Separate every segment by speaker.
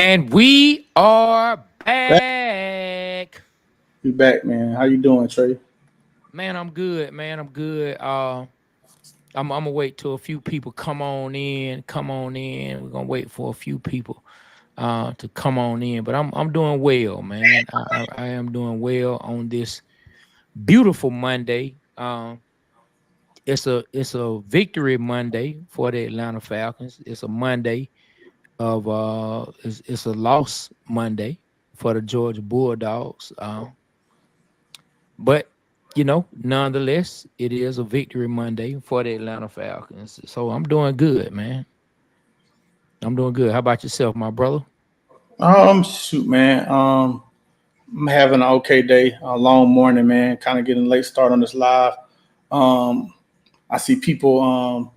Speaker 1: And we are back.
Speaker 2: You back, man. How you doing, Trey?
Speaker 1: Man, I'm good, man. I'm good. I'm gonna wait till a few people come on in. Come on in. We're gonna wait for a few people to come on in. But I'm doing well, man. I am doing well on this beautiful Monday. It's a victory Monday for the Atlanta Falcons. It's a Monday of it's a loss Monday for the Georgia Bulldogs. But nonetheless, it is a victory Monday for the Atlanta Falcons. So I'm doing good, man. I'm doing good. How about yourself, my brother?
Speaker 2: Shoot, man. I'm having an okay day. A long morning, man. Kind of getting a late start on this live. Um, I see people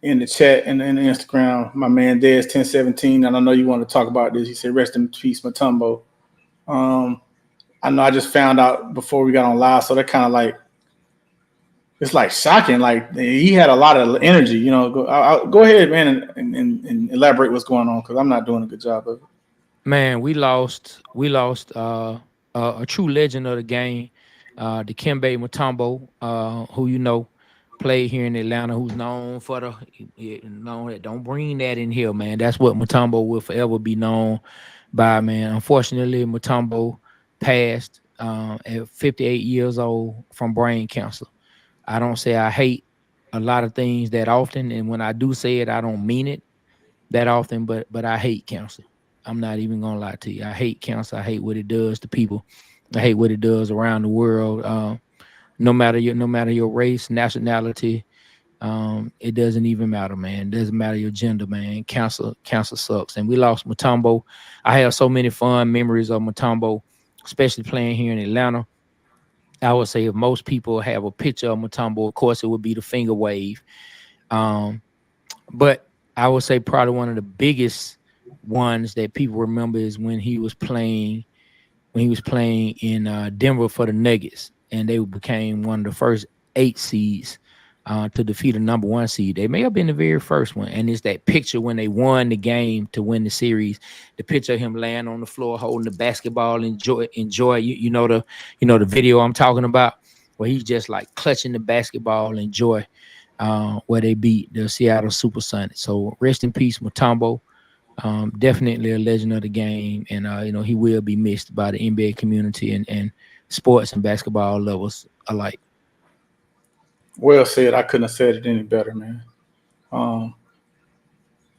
Speaker 2: in the chat and in Instagram. My man Dez 1017, and I know you want to talk about this. He said, "Rest in peace, Matumbo." Um, I know I just found out before we got on live, so that kind of like it's like shocking. Like he had a lot of energy. Go ahead, man, and elaborate what's going on because I'm not doing a good job of it.
Speaker 1: Man, we lost a true legend of the game, Dikembe Mutombo, who played here in Atlanta, who's known for known that don't bring that in here, man. That's what Mutombo will forever be known by, man. Unfortunately, Mutombo passed at 58 years old from brain cancer. I don't say I hate a lot of things that often, and when I do say it, I don't mean it that often, but I hate cancer. I'm not even gonna lie to you. I hate cancer. I hate what it does to people. I hate what it does around the world. No matter your race, nationality, it doesn't even matter, man. It doesn't matter your gender, man. Cancer sucks. And we lost Mutombo. I have so many fun memories of Mutombo, especially playing here in Atlanta. I would say if most people have a picture of Mutombo, of course it would be the finger wave. Um, but I would say probably one of the biggest ones that people remember is when he was playing in Denver for the Nuggets, and they became one of the first 8 seeds to defeat a number 1 seed. They may have been the very first one, and it's that picture when they won the game to win the series. The picture of him laying on the floor holding the basketball, enjoy. You know the video I'm talking about, where he's just like clutching the basketball, enjoy. Where they beat the Seattle Supersonics. So rest in peace, Mutombo. Definitely a legend of the game, and he will be missed by the NBA community and sports and basketball lovers alike.
Speaker 2: Well said. I couldn't have said it any better, man. Um,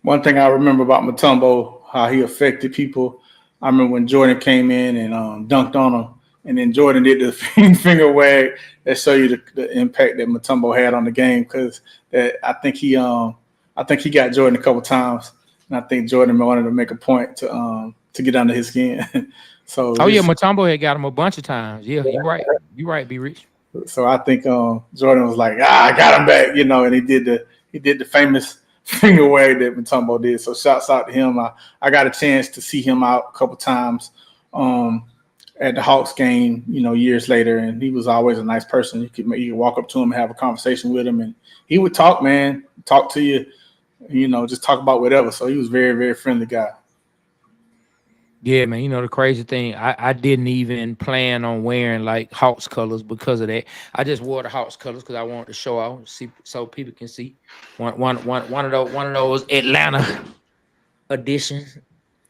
Speaker 2: One thing I remember about Mutombo, how he affected people. I remember when Jordan came in and dunked on him, and then Jordan did the finger wag. That show you the impact that Mutombo had on the game because I think he got Jordan a couple times, and I think Jordan wanted to make a point to get under his skin. So
Speaker 1: Oh yeah, Mutombo had got him a bunch of times. Yeah, you're right. You're right, Be Rich.
Speaker 2: So I think Jordan was like, I got him back, and he did the famous finger wag that Mutombo did. So shouts out to him. I got a chance to see him out a couple times at the Hawks game, years later, and he was always a nice person. You could walk up to him and have a conversation with him, and he would talk to you, just talk about whatever. So he was very, very friendly guy.
Speaker 1: Yeah, man. The crazy thing, I didn't even plan on wearing like Hawks colors because of that. I just wore the Hawks colors because I wanted to show out, see, so people can see one of those Atlanta editions.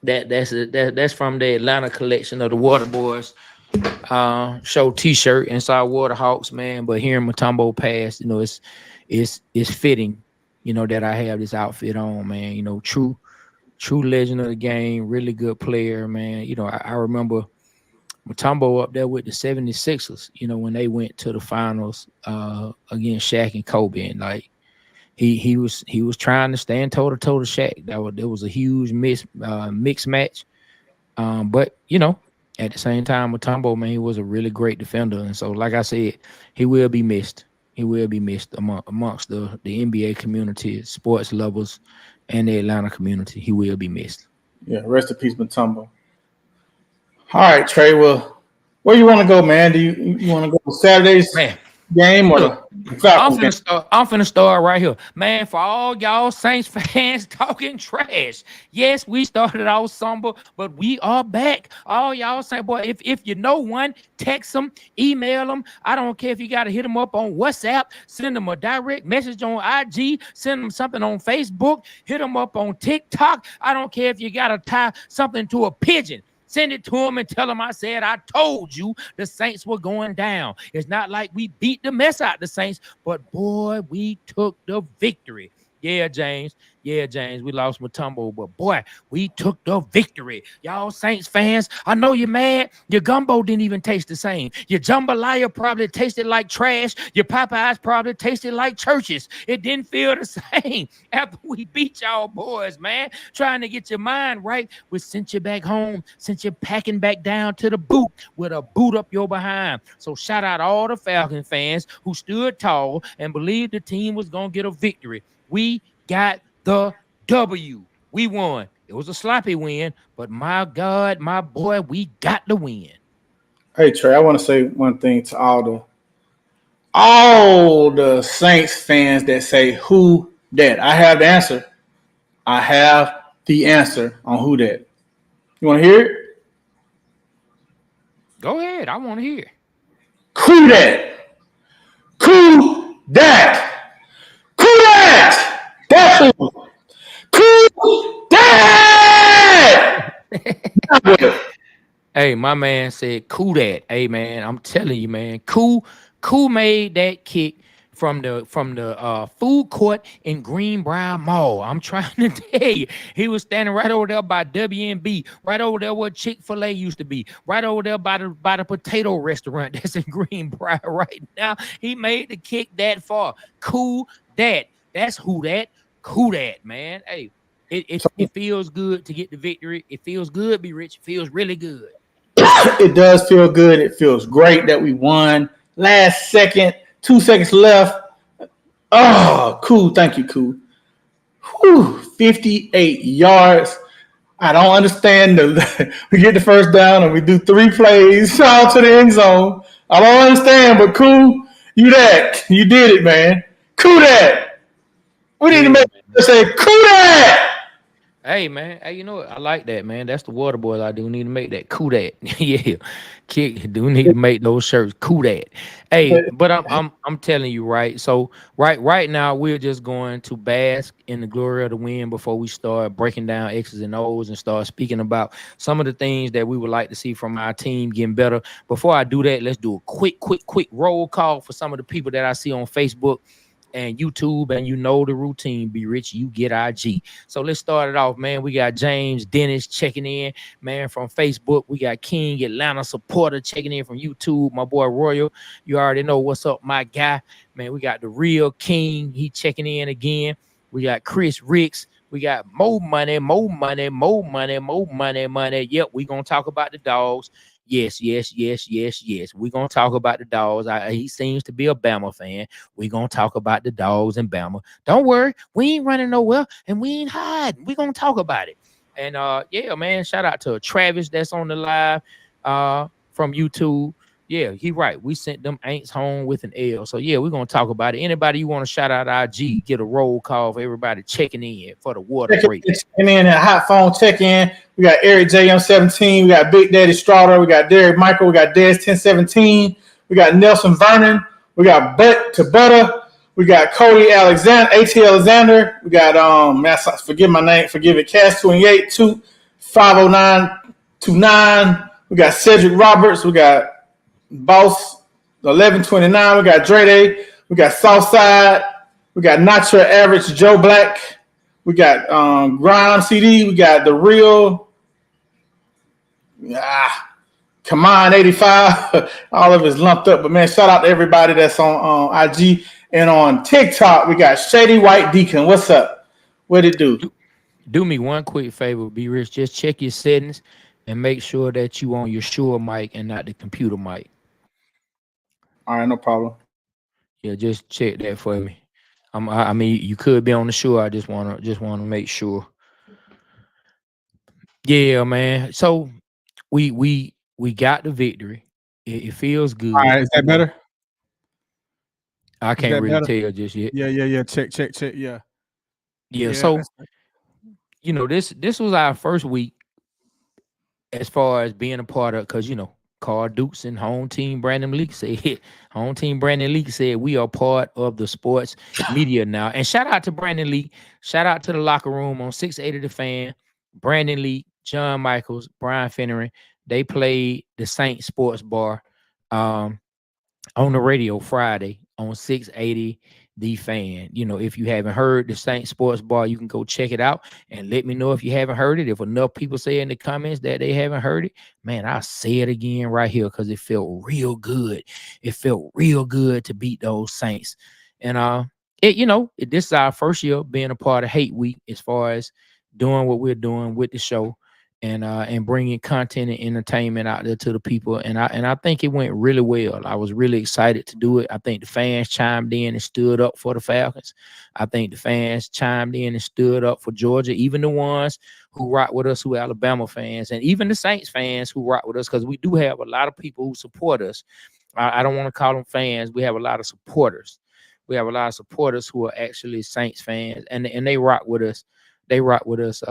Speaker 1: That's from the Atlanta collection of the Water Boys show T-shirt, and so I wore the Hawks, man. But hearing Mutombo pass, it's fitting, that I have this outfit on, man. True legend of the game, really good player, man. I remember Mutombo up there with the 76ers, when they went to the finals against Shaq and Kobe. And like he was trying to stand toe to toe to Shaq. There was a huge mixed match. But at the same time, Mutombo, man, he was a really great defender. And so, like I said, he will be missed. He will be missed amongst the NBA community, sports lovers, and the Atlanta community. He will be missed.
Speaker 2: Yeah, rest in peace, Mutombo. All right, Trey. Well, where you want to go, man? Do you want to go Saturdays?
Speaker 1: Man,
Speaker 2: game or
Speaker 1: Look,
Speaker 2: the Falcons game?
Speaker 1: I'm finna start right here, man. For all y'all Saints fans talking trash, yes, we started out somber, but we are back. All y'all say, boy, if you know one, text them, email them. I don't care if you gotta hit them up on WhatsApp, send them a direct message on IG, send them something on Facebook, hit them up on TikTok. I don't care if you gotta tie something to a pigeon. Send it to them and tell them I said I told you the Saints were going down. It's not like we beat the mess out the Saints, but boy, we took the victory. Yeah, James. Yeah, James. We lost Matumbo, but boy, we took the victory. Y'all Saints fans, I know you're mad. Your gumbo didn't even taste the same. Your jambalaya probably tasted like trash. Your Popeyes probably tasted like churches. It didn't feel the same after we beat y'all boys, man. Trying to get your mind right. We sent you back home, sent you packing back down to the boot with a boot up your behind. So shout out all the Falcon fans who stood tall and believed the team was going to get a victory. We got the W. We won. It was a sloppy win, but my God, my boy, we got the win.
Speaker 2: Hey Trey, I want to say one thing to all the Saints fans that say who that. I have the answer. I have the answer on who that. You want to hear it?
Speaker 1: Go ahead. I want to hear.
Speaker 2: Who that? Who that? Who that? That's who. Who that?
Speaker 1: Hey, my man said, "Cool that." Hey, man, I'm telling you, man, Cool made that kick from the food court in Greenbrier Mall. I'm trying to tell you, he was standing right over there by WNB, right over there where Chick-fil-A used to be, right over there by the potato restaurant that's in Greenbrier right now. He made the kick that far. Cool that. That's who that. Cool that, man. Hey, it feels good to get the victory. It feels good, be rich. It feels really good.
Speaker 2: It does feel good. It feels great that we won. Last second, 2 seconds left. Oh, cool. Thank you, cool. Whew, 58 yards. I don't understand we get the first down and we do 3 plays out to the end zone. I don't understand, but cool. You did it, man. Cool that. We need to
Speaker 1: Yeah,
Speaker 2: make say cool that.
Speaker 1: hey man, hey, you know what? I like that, man. That's the water boys. I do need to make that cool that. Yeah. Kick do need to make those shirts cool that. Hey, but I'm telling you, right? So right now we're just going to bask in the glory of the win before we start breaking down X's and O's and start speaking about some of the things that we would like to see from our team getting better. Before I do that, let's do a quick roll call for some of the people that I see on Facebook and YouTube, and you know the routine. Be rich, you get IG. So let's start it off, man. We got James Dennis checking in, man, from Facebook. We got King Atlanta supporter checking in from YouTube. My boy Royal, you already know what's up, my guy. Man, we got the real King. He checking in again. We got Chris Ricks. We got more money, more money, more money, more money, money. Yep, we gonna talk about the dogs. Yes, yes, yes, yes, yes. We're gonna talk about the dogs. He seems to be a Bama fan. We're gonna talk about the dogs and Bama. Don't worry, we ain't running nowhere and we ain't hiding. We're gonna talk about it. And yeah, man, shout out to Travis that's on the live from YouTube. Yeah, he right. We sent them ain'ts home with an L. So yeah, we're gonna talk about it. Anybody you want to shout out IG, get a roll call for everybody checking in for the water break.
Speaker 2: Checking in a hot phone check in. We got Eric JM17. We got Big Daddy Straughter. We got Derek Michael. We got Des 1017. We got Nelson Vernon. We got Butt to Butter. We got Cody Alexander, AT Alexander. We got forgive my name, forgive it, Cash 28 50929. We got Cedric Roberts. We got Boss 1129. We got Dre Day. We got Southside. We got Not Your Average Joe Black. We got Grimes CD. We got the real Come on 85. All of it's lumped up. But man, shout out to everybody that's on IG and on TikTok. We got Shady White Deacon. What's up? What it do?
Speaker 1: Do me one quick favor, be rich. Just check your settings and make sure that you on your Shure mic and not the computer mic.
Speaker 2: All right, no problem.
Speaker 1: Yeah, just check that for me. I mean, you could be on the Shure. I just wanna make sure. Yeah, man. So we got the victory. It feels
Speaker 2: All
Speaker 1: good.
Speaker 2: right, is that better?
Speaker 1: I
Speaker 2: Is
Speaker 1: can't
Speaker 2: that
Speaker 1: really
Speaker 2: better?
Speaker 1: tell just yet.
Speaker 2: Yeah. Check. Yeah.
Speaker 1: Yeah,
Speaker 2: Yeah.
Speaker 1: so this was our first week as far as being a part of, because Carl Dukes and home team Brandon Leak said home team Brandon Leak said we are part of the sports media now. And shout out to Brandon Leak, shout out to the locker room on 680 The Fan, Brandon Leak, John Michaels, Brian Finneran. They played the Saint Sports Bar. Um, on the radio Friday on 680 The Fan. If you haven't heard the Saint Sports Bar, you can go check it out and let me know if you haven't heard it. If enough people say in the comments that they haven't heard it, man, I'll say it again right here because it felt real good. It felt real good to beat those Saints. And this is our first year being a part of Hate Week as far as doing what we're doing with the show and bringing content and entertainment out there to the people. And I think it went really well. I was really excited to do it. I think the fans chimed in and stood up for the Falcons. I think the fans chimed in and stood up for Georgia, even the ones who rock with us, who are Alabama fans, and even the Saints fans who rock with us, because we do have a lot of people who support us. I don't want to call them fans. We have a lot of supporters. We have a lot of supporters who are actually Saints fans, and they rock with us. They rock with us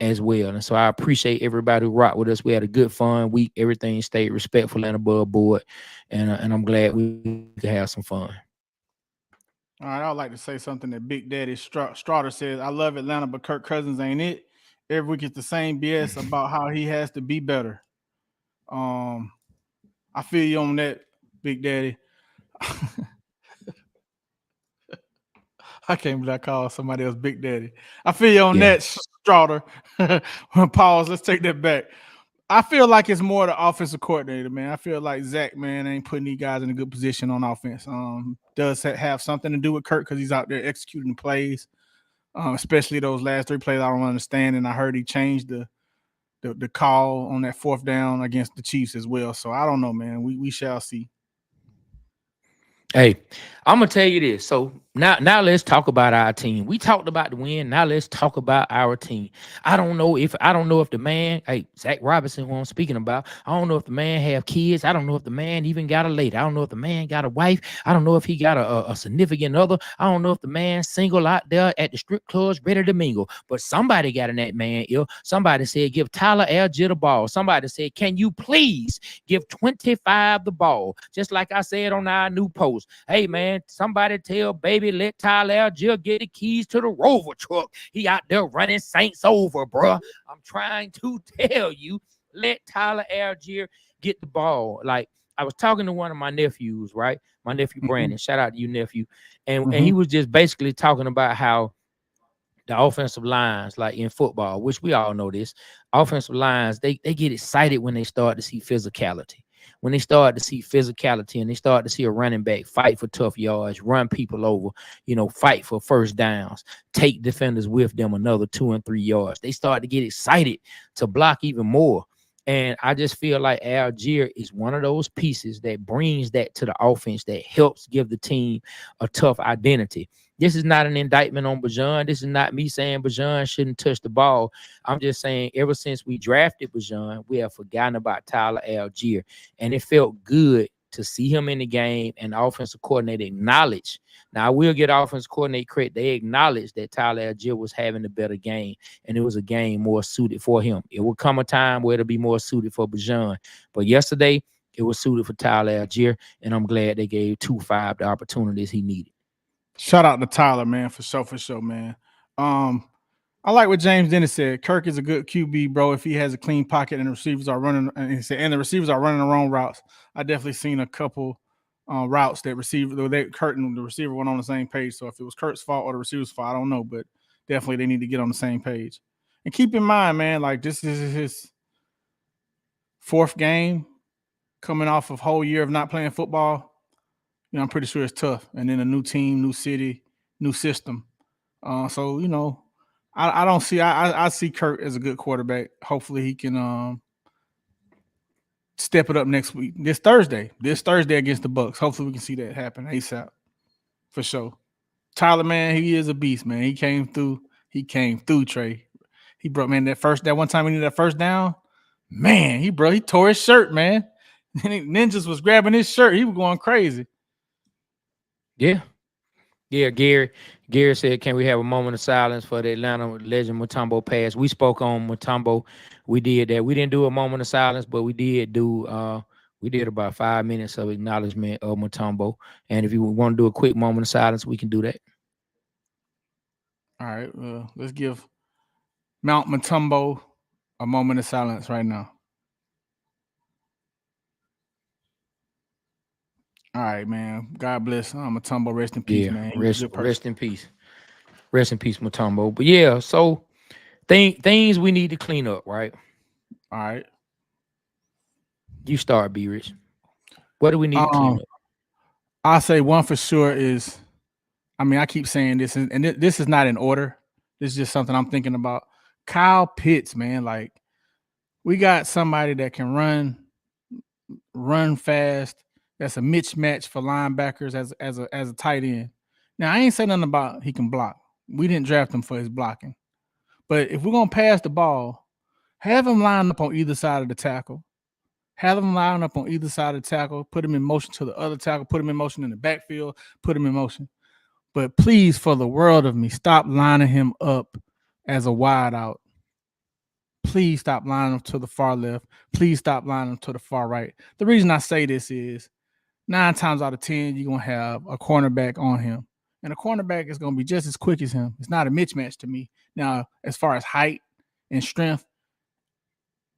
Speaker 1: as well. And so I appreciate everybody who rocked with us. We had a good fun week. Everything stayed respectful and above board. And I'm glad we could have some fun.
Speaker 2: All right, I'd like to say something that Big Daddy Straughter says. I love Atlanta, but Kirk Cousins ain't it. Every week it's the same BS about how he has to be better. Um, I feel you on that, Big Daddy. I can't believe I called somebody else Big Daddy. I feel you on
Speaker 1: Yeah.
Speaker 2: that, Straughter. Pause. Let's take that back. I feel like it's more the offensive coordinator, man. I feel like Zach, man, ain't putting these guys in a good position on offense. Does have something to do with Kirk because he's out there executing plays, especially those last three plays. I don't understand, and I heard he changed the call on that fourth down against the Chiefs as well. So I don't know, man. We shall see.
Speaker 1: Hey, I'm gonna tell you this. So now let's talk about our team. We talked about the win. Now let's talk about our team. I don't know if the man, hey, Zach Robinson, who I'm speaking about, I don't know if the man have kids. I don't know if the man even got a lady. I don't know if the man got a wife. I don't know if he got a significant other. I don't know if the man single out there at the strip clubs ready to mingle. But somebody got in that man ill. Somebody said, give Tyler Algier the ball. Somebody said, can you please give 25 the ball? Just like I said on our new post. Hey, man, somebody tell baby, let Tyler Algier get the keys to the Rover truck. He out there running Saints over, bruh. I'm trying to tell you, let Tyler Algier get the ball. Like, I was talking to one of my nephews, right? My nephew Brandon. Shout out to you, nephew. And he was just basically talking about how the offensive lines, like in football, which we all know this, offensive lines, they get excited when they start to see physicality. When they start to see physicality and they start to see a running back fight for tough yards, run people over, fight for first downs, take defenders with them another 2 and 3 yards. They start to get excited to block even more. And I just feel like Algier is one of those pieces that brings that to the offense, that helps give the team a tough identity. This is not an indictment on Bajan. This is not me saying Bajan shouldn't touch the ball. I'm just saying ever since we drafted Bajan, we have forgotten about Tyler Algier. And it felt good to see him in the game and the offensive coordinator acknowledge. Now, I will get offensive coordinator credit. They acknowledged that Tyler Algier was having a better game, and it was a game more suited for him. It will come a time where it'll be more suited for Bajan. But yesterday, it was suited for Tyler Algier, and I'm glad they gave 2-5 the opportunities he needed.
Speaker 2: Shout out to Tyler, man, for sure, man. I like what James Dennis said. Kirk is a good QB, bro. If he has a clean pocket and the receivers are running, and the receivers are running the wrong routes. I definitely seen a couple routes that Kurt and the receiver went on the same page. So if it was Kurt's fault or the receiver's fault, I don't know, but definitely they need to get on the same page. And keep in mind, man, like this is his fourth game coming off of a whole year of not playing football. I'm pretty sure it's tough. And then a new team, new city, new system. So I don't see. I see Kurt as a good quarterback. Hopefully, he can step it up next week. This Thursday against the Bucks. Hopefully, we can see that happen ASAP for sure. Tyler, man, he is a beast, man. He came through. Trey. He brought, man, that one time we needed that first down. Man, he tore his shirt, man. Ninjas was grabbing his shirt. He was going crazy.
Speaker 1: Yeah. Yeah, Gary said, "Can we have a moment of silence for the Atlanta legend Mutombo pass?" We spoke on Mutombo. We did that. We didn't do a moment of silence, but we did about 5 minutes of acknowledgement of Mutombo. And if you want to do a quick moment of silence, we can do that.
Speaker 2: All right, let's give Mount Matumbo a moment of silence right now. All right, man. God bless Matumbo. Rest in peace,
Speaker 1: Yeah,
Speaker 2: man. He was a
Speaker 1: rest
Speaker 2: good person.
Speaker 1: rest in peace. Rest in peace, Mutombo. But yeah, so things we need to clean up, right?
Speaker 2: All right.
Speaker 1: You start, B Rich. What do we need to clean
Speaker 2: Um,
Speaker 1: up?
Speaker 2: I'll say one for sure is, I mean, I keep saying this, and this is not in order. This is just something I'm thinking about. Kyle Pitts, man. Like, we got somebody that can run fast. That's a mismatch for linebackers as a tight end. Now, I ain't saying nothing about he can block. We didn't draft him for his blocking. But if we're gonna pass the ball, have him line up on either side of the tackle. Have him line up on either side of the tackle. Put him in motion to the other tackle. Put him in motion in the backfield. Put him in motion. But please, for the world of me, stop lining him up as a wide out. Please stop lining him to the far left. Please stop lining him to the far right. The reason I say this is 9 times out of 10, you're going to have a cornerback on him. And a cornerback is going to be just as quick as him. It's not a mismatch to me. Now, as far as height and strength,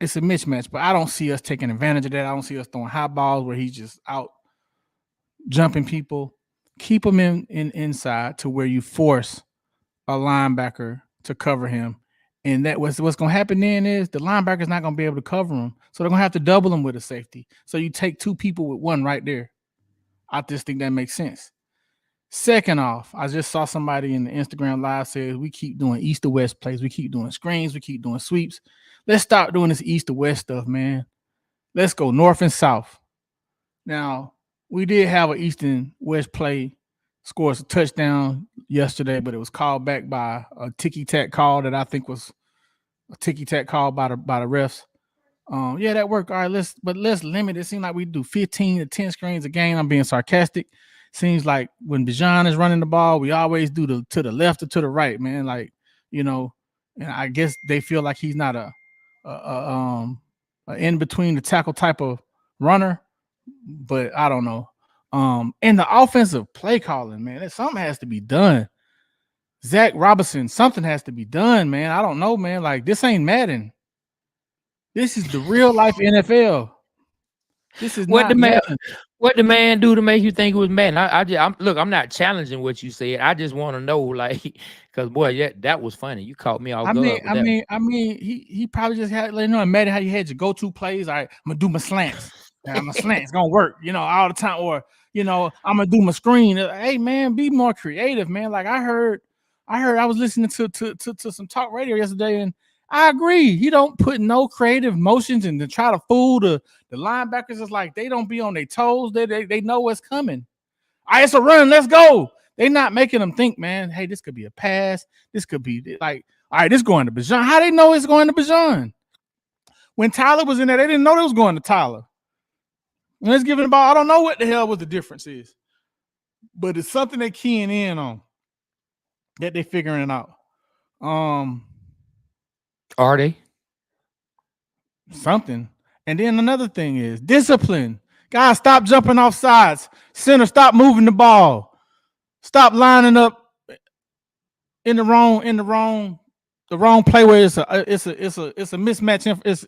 Speaker 2: it's a mismatch, but I don't see us taking advantage of that. I don't see us throwing high balls where he's just out jumping people. Keep him inside to where you force a linebacker to cover him. And that what's going to happen then is the linebacker's not going to be able to cover him. So they're going to have to double him with a safety. So you take 2 people with 1 right there. I just think that makes sense. Second off, I just saw somebody in the Instagram live says we keep doing east to west plays. We keep doing screens. We keep doing sweeps. Let's stop doing this east to west stuff, man. Let's go north and south. Now, we did have an east and west play, scores a touchdown yesterday, but it was called back by a ticky-tack call that I think was a ticky-tack call by the refs. Yeah, that worked. All right, let's limit it. It seems like we do 15 to 10 screens a game. I'm being sarcastic. Seems like when Bijan is running the ball, we always do to the left or to the right, man. Like, and I guess they feel like he's not a in between the tackle type of runner, but I don't know. And the offensive play calling, man, something has to be done. Zach Robinson, something has to be done, man. I don't know, man. Like, this ain't Madden. This is the real life NFL. This is
Speaker 1: What the
Speaker 2: not
Speaker 1: man
Speaker 2: Madden.
Speaker 1: what the man do to make you think it was Madden? I'm not challenging what you said. I just want to know, like, because boy, yeah, that was funny. You caught me off guard with that.
Speaker 2: He probably just had, Madden, how you had your go-to plays. All right, I'm gonna do my slants. My slants gonna work, all the time. Or I'm gonna do my screen. Hey man, be more creative, man. Like I was listening to some talk radio yesterday, and I agree. He don't put no creative motions and to try to fool the linebackers. Is like they don't be on their toes. They know what's coming. All right, it's a run. Let's go. They're not making them think, man, hey, this could be a pass. This could be like, all right, this going to Bijan. How they know it's going to Bijan? When Tyler was in there, they didn't know it was going to Tyler. And let's give it the ball. I don't know what the hell what the difference is, but it's something they're keying in on that they're figuring it out.
Speaker 1: Are they?
Speaker 2: Something. And then another thing is discipline. Guys, stop jumping off sides. Center, stop moving the ball. Stop lining up in the wrong play where it's a mismatch.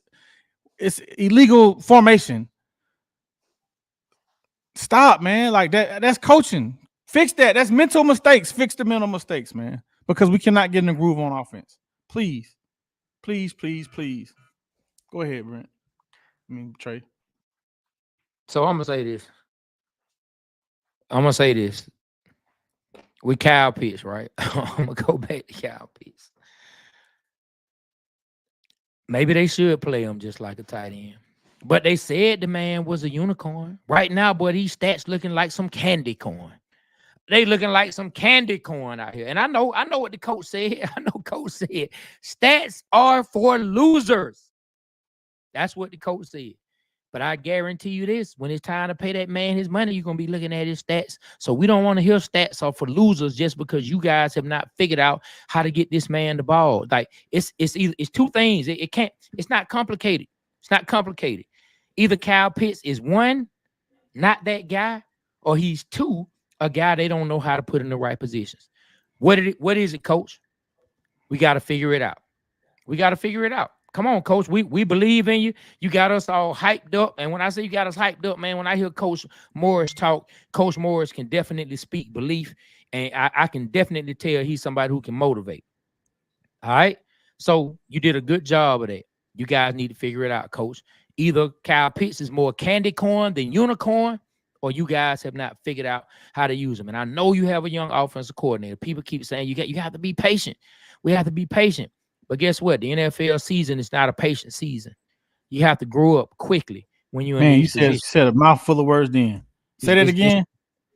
Speaker 2: It's illegal formation. Stop, man. Like that's coaching. Fix that. That's mental mistakes. Fix the mental mistakes, man. Because we cannot get in the groove on offense. Please. Please, please, please. Go ahead, Brent. Trey.
Speaker 1: So I'm gonna say this. We Kyle Pitts, right? I'm gonna go back to Kyle Pitts. Maybe they should play him just like a tight end. But they said the man was a unicorn. Right now, boy, these stats looking like some candy corn. They looking like some candy corn out here. And I know what the coach said. I know coach said stats are for losers. That's what the coach said. But I guarantee you this: when it's time to pay that man his money, you're gonna be looking at his stats. So we don't want to hear stats off for losers just because you guys have not figured out how to get this man the ball. Like it's two things. It can't. It's not complicated. It's not complicated. Either Kyle Pitts is one, not that guy, or he's two, a guy they don't know how to put in the right positions. What is it, coach? We got to figure it out. We got to figure it out. Come on, coach. We believe in you. You got us all hyped up. And when I say you got us hyped up, man, when I hear Coach Morris talk, Coach Morris can definitely speak belief. And I can definitely tell he's somebody who can motivate. All right. So you did a good job of that. You guys need to figure it out, coach. Either Kyle Pitts is more candy corn than unicorn, or you guys have not figured out how to use them. And I know you have a young offensive coordinator. People keep saying you have to be patient. We have to be patient. But guess what? The NFL season is not a patient season. You have to grow up quickly when you're in these positions.
Speaker 2: You said a mouthful of words then. Say that again.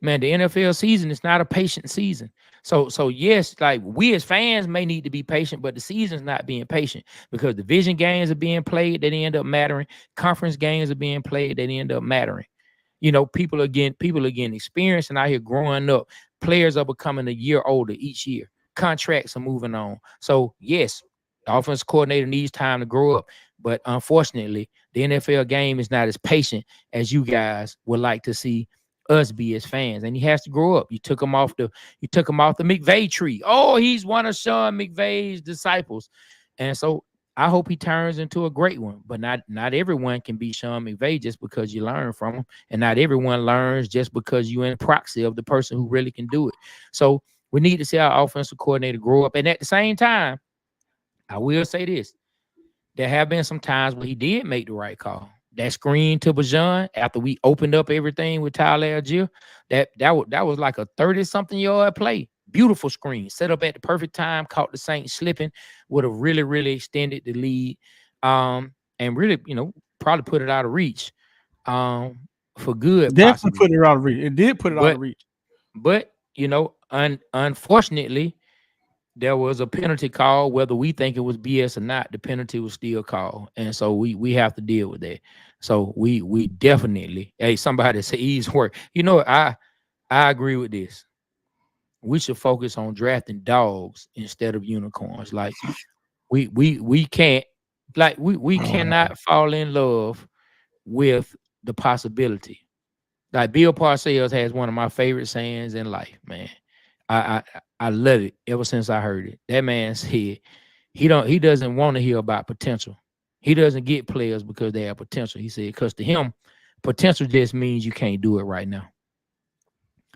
Speaker 1: Man, the NFL season is not a patient season. So yes, like we as fans may need to be patient, but the season's not being patient because division games are being played, they end up mattering. Conference games are being played, they end up mattering. You know, people are getting experience and out here growing up. Players are becoming a year older each year. Contracts are moving on. So yes, the offensive coordinator needs time to grow up. But unfortunately, the NFL game is not as patient as you guys would like to see us be as fans, and he has to grow up. You took him off the McVay tree. Oh, he's one of Sean McVay's disciples, and so I hope he turns into a great one. But not everyone can be Sean McVay just because you learn from him, and not everyone learns just because you're in proxy of the person who really can do it. So we need to see our offensive coordinator grow up, and at the same time, I will say this: there have been some times where he did make the right call. That screen to Bajan after we opened up everything with Tyler Algier, that was like a 30-something yard play. Beautiful screen, set up at the perfect time, caught the Saints slipping, would have really, really extended the lead, and really, probably put it out of reach for good.
Speaker 2: Definitely put it out of reach. It did put it out of reach.
Speaker 1: But, unfortunately, there was a penalty call. Whether we think it was BS or not, the penalty was still called. And so we have to deal with that. So we definitely, somebody said he's work. I agree with this. We should focus on drafting dogs instead of unicorns. Like we can't, like we cannot fall in love with the possibility. Like Bill Parcells has one of my favorite sayings in life, man. I love it ever since I heard it. That man said he doesn't want to hear about potential. He doesn't get players because they have potential. He said because to him, potential just means you can't do it right now.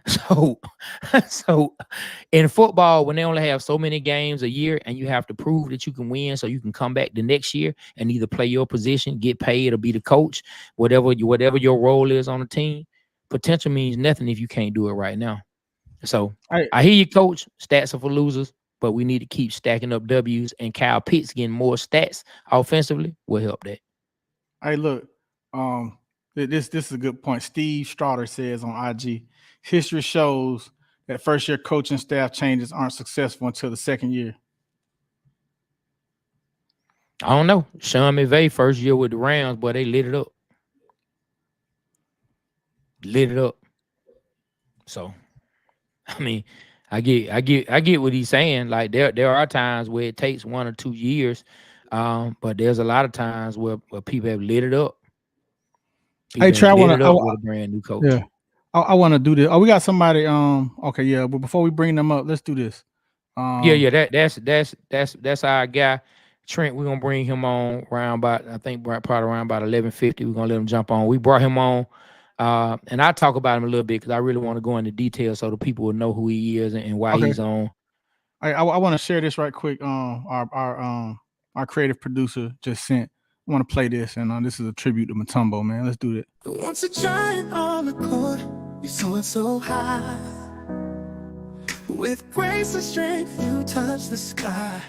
Speaker 1: So in football, when they only have so many games a year and you have to prove that you can win so you can come back the next year and either play your position, get paid, or be the coach, whatever your role is on the team, potential means nothing if you can't do it right now. So I hear you, coach. Stats are for losers, but we need to keep stacking up W's, and Kyle Pitts getting more stats offensively will help that.
Speaker 2: Hey, look, this is a good point. Steve Strotter says on IG, history shows that first-year coaching staff changes aren't successful until the second year.
Speaker 1: I don't know. Sean McVay first year with the Rams, boy, they lit it up. So. I mean, I get what he's saying. Like there are times where it takes 1 or 2 years, but there's a lot of times where people have lit it up.
Speaker 2: Hey, Trey, I want to
Speaker 1: with a brand new coach.
Speaker 2: Yeah, I want to do this. Oh, we got somebody. Okay, yeah, but before we bring them up, let's do this.
Speaker 1: That's our guy, Trent. We're gonna bring him on around about probably around about 11:50. We're gonna let him jump on. We brought him on. And I'll talk about him a little bit because I really want to go into detail so the people will know who he is and why he's on.
Speaker 2: I want to share this right quick. Our creative producer just sent. I want to play this, and this is a tribute to Mutombo, man. Let's do that.
Speaker 3: Once a giant on the court, you're soaring so high. With grace and strength, you touch the sky.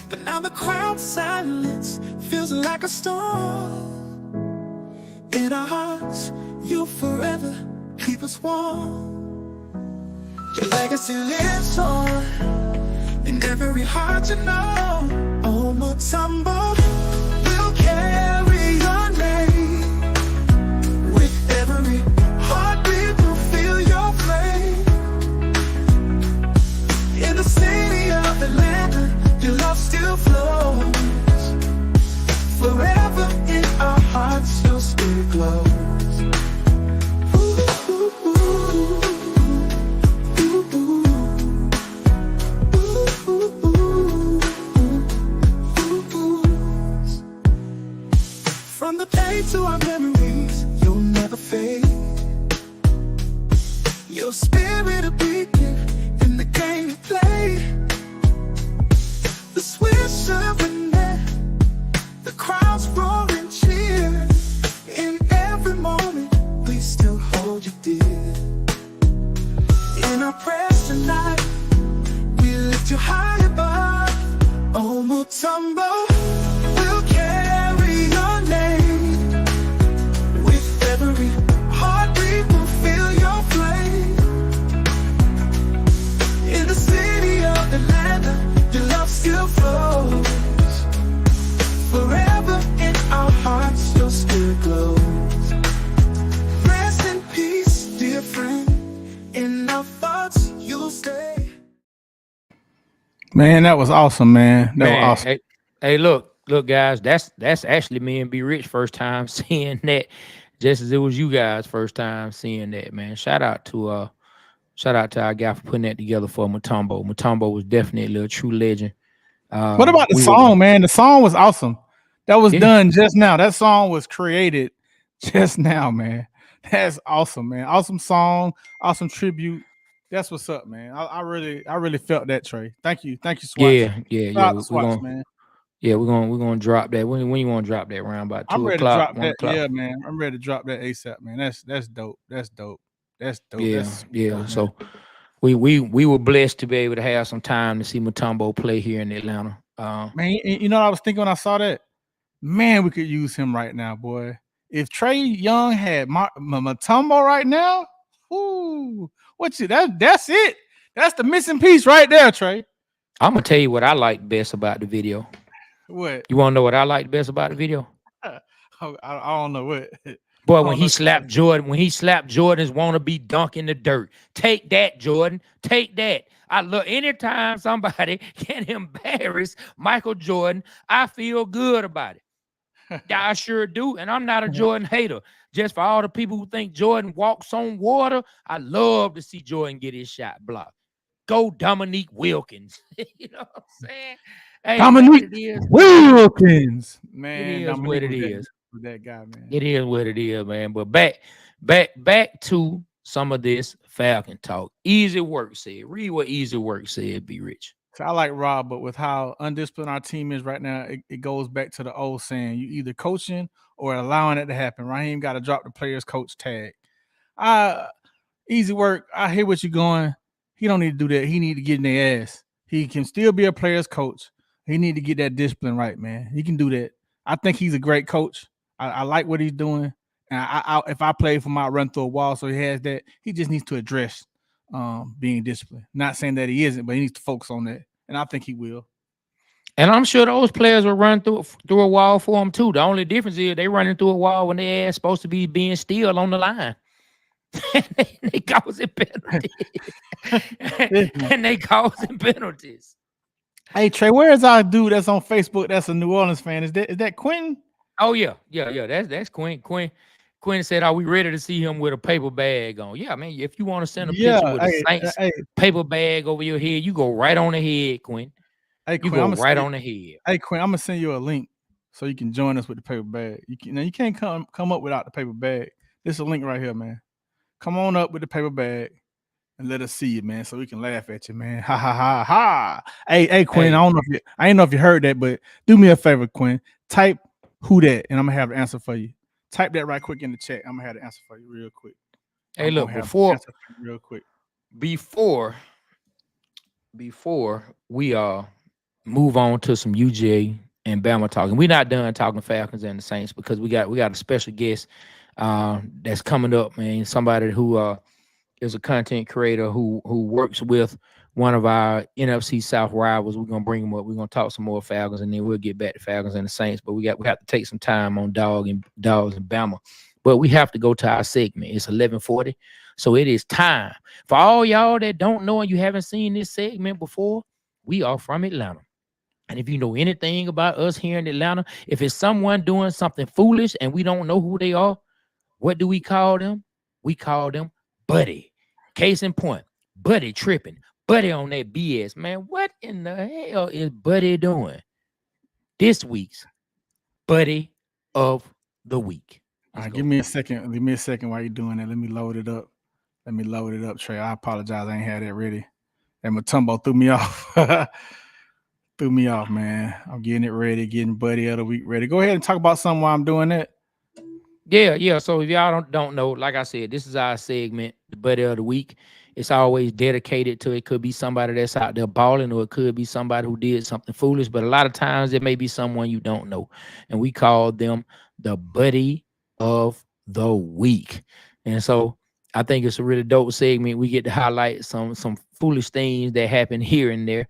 Speaker 3: But now the crowd's silence feels like a storm. In our hearts, you'll forever keep us warm. Your legacy lives on in every heart you know. Oh, Mutombo, we'll carry spirit glows. From the day to our memories, you'll never fade. Your spirit a beacon in the game you play. The swish of a net, the crowds roar and cheer. In every moment, we still hold you dear. In our prayers tonight, we lift you high above. Oh, Mutombo, we'll carry your name. With every heartbeat, we'll feel your flame. In the city of Atlanta, your love still flows. Forever in our hearts, your spirit glows. Rest in peace, dear friend. In our thoughts, you'll stay.
Speaker 2: Man, that was awesome, man. That was
Speaker 1: Man,
Speaker 2: awesome.
Speaker 1: hey, look, guys. That's actually me and Be Rich first time seeing that, just as it was you guys first time seeing that. Man, shout out to our guy for putting that together for Mutombo. Mutombo was definitely a true legend.
Speaker 2: What about the
Speaker 1: We
Speaker 2: song,
Speaker 1: were,
Speaker 2: man? The song was awesome. That was
Speaker 1: yeah,
Speaker 2: done just now. That song was created just now, man. That's awesome, man. Awesome song, awesome tribute. That's what's up, man. I really felt that, Trey. Thank you, Swatch.
Speaker 1: yeah.
Speaker 2: Shout out to
Speaker 1: We're
Speaker 2: Swatch,
Speaker 1: gonna,
Speaker 2: man.
Speaker 1: yeah, we're gonna drop that. When you want to drop that? Around about
Speaker 2: I'm
Speaker 1: 2
Speaker 2: ready to
Speaker 1: o'clock,
Speaker 2: drop
Speaker 1: 1
Speaker 2: that.
Speaker 1: o'clock.
Speaker 2: Yeah, man. I'm ready to drop that ASAP, man. That's dope. That's dope. That's dope.
Speaker 1: Yeah,
Speaker 2: That's
Speaker 1: yeah.
Speaker 2: dope, man.
Speaker 1: So we were blessed to be able to have some time to see Mutombo play here in Atlanta.
Speaker 2: Man, you know what I was thinking when I saw that? Man, we could use him right now, boy. If Trey Young had Mutombo right now, ooh, that's it. That's the missing piece right there, Trey.
Speaker 1: I'm gonna tell you what I like best about the video.
Speaker 2: What?
Speaker 1: You want to know what I like best about the video?
Speaker 2: I don't know what.
Speaker 1: Boy,
Speaker 2: I
Speaker 1: when
Speaker 2: don't know.
Speaker 1: he slapped Jordan's wannabe dunk in the dirt. Take that, Jordan. Take that. I love anytime somebody can embarrass Michael Jordan, I feel good about it. Yeah, I sure do. And I'm not a Jordan hater. Just for all the people who think Jordan walks on water, I love to see Jordan get his shot blocked. Go Dominique Wilkins. You know what I'm saying? Hey,
Speaker 2: Dominique
Speaker 1: man, it is.
Speaker 2: Wilkins. Man,
Speaker 1: It is
Speaker 2: Dominique
Speaker 1: what it
Speaker 2: was
Speaker 1: is.
Speaker 2: that guy, man.
Speaker 1: It is what it is, man. But back to some of this Falcon talk. Easy Work said. Read what Easy Work said, Be Rich.
Speaker 2: So I like Rob, but with how undisciplined our team is right now, it goes back to the old saying: you either coaching or allowing it to happen. Raheem got to drop the players coach tag. Easy Work. I hear what you're going. He don't need to do that. He need to get in their ass. He can still be a player's coach. He need to get that discipline right, man. He can do that. I think he's a great coach. I like what he's doing. And if I played for him, I'd run through a wall. So he has that. He just needs to address being disciplined. Not saying that he isn't, but he needs to focus on that. And I think he will.
Speaker 1: And I'm sure those players will run through a wall for him too. The only difference is they running through a wall when they ass supposed to be being still on the line. they causing penalties. And they causing penalties.
Speaker 2: Hey Trey, where is our dude that's on Facebook that's a New Orleans fan? Is that Quentin?
Speaker 1: Oh yeah. That's Quinn. Quinn said, "Are we ready to see him with a paper bag on?" Yeah, man. If you want to send a picture with a Saints paper bag over your head, you go right on the head, Quinn.
Speaker 2: Hey, Quinn,
Speaker 1: you go right on the head.
Speaker 2: Hey, Quinn, I'm gonna send you a link so you can join us with the paper bag. You can't come up without the paper bag. This is a link right here, man. Come on up with the paper bag and let us see you, man, so we can laugh at you, man. Ha ha ha ha. Hey, Quinn. Hey. I ain't know if you heard that, but do me a favor, Quinn. Type who that, and I'm gonna have the answer for you. Type that right quick in the chat. I'm gonna have the answer for you real quick.
Speaker 1: Hey, look, before we move on to some UGA and Bama talking. We're not done talking Falcons and the Saints because we got a special guest that's coming up, man. Somebody who is a content creator who works with one of our NFC South rivals. We're gonna bring him up. We're gonna talk some more Falcons, and then we'll get back to Falcons and the Saints. But we have to take some time on Dogs and Bama. But we have to go to our segment. It's 11:40, so it is time for all y'all that don't know and you haven't seen this segment before. We are from Atlanta, And if you know anything about us here in Atlanta, if it's someone doing something foolish and we don't know who they are, what do we call them? We call them Buddy. Case in point, Buddy tripping. Buddy on that BS. Man, what in the hell is Buddy doing? This week's Buddy of the Week.
Speaker 2: All right, give me a second. Give me a second while you're doing that. Let me load it up. Trey. I apologize. I ain't had that ready. And Matumbo threw me off. Threw me off, man. I'm getting it ready, getting Buddy of the Week ready. Go ahead and talk about something while I'm doing that.
Speaker 1: Yeah. So if y'all don't know, like I said, this is our segment, the Buddy of the Week. It's always dedicated to, it could be somebody that's out there balling, or it could be somebody who did something foolish. But a lot of times it may be someone you don't know. And we call them the Buddy of the Week. And so I think it's a really dope segment. We get to highlight some foolish things that happen here and there.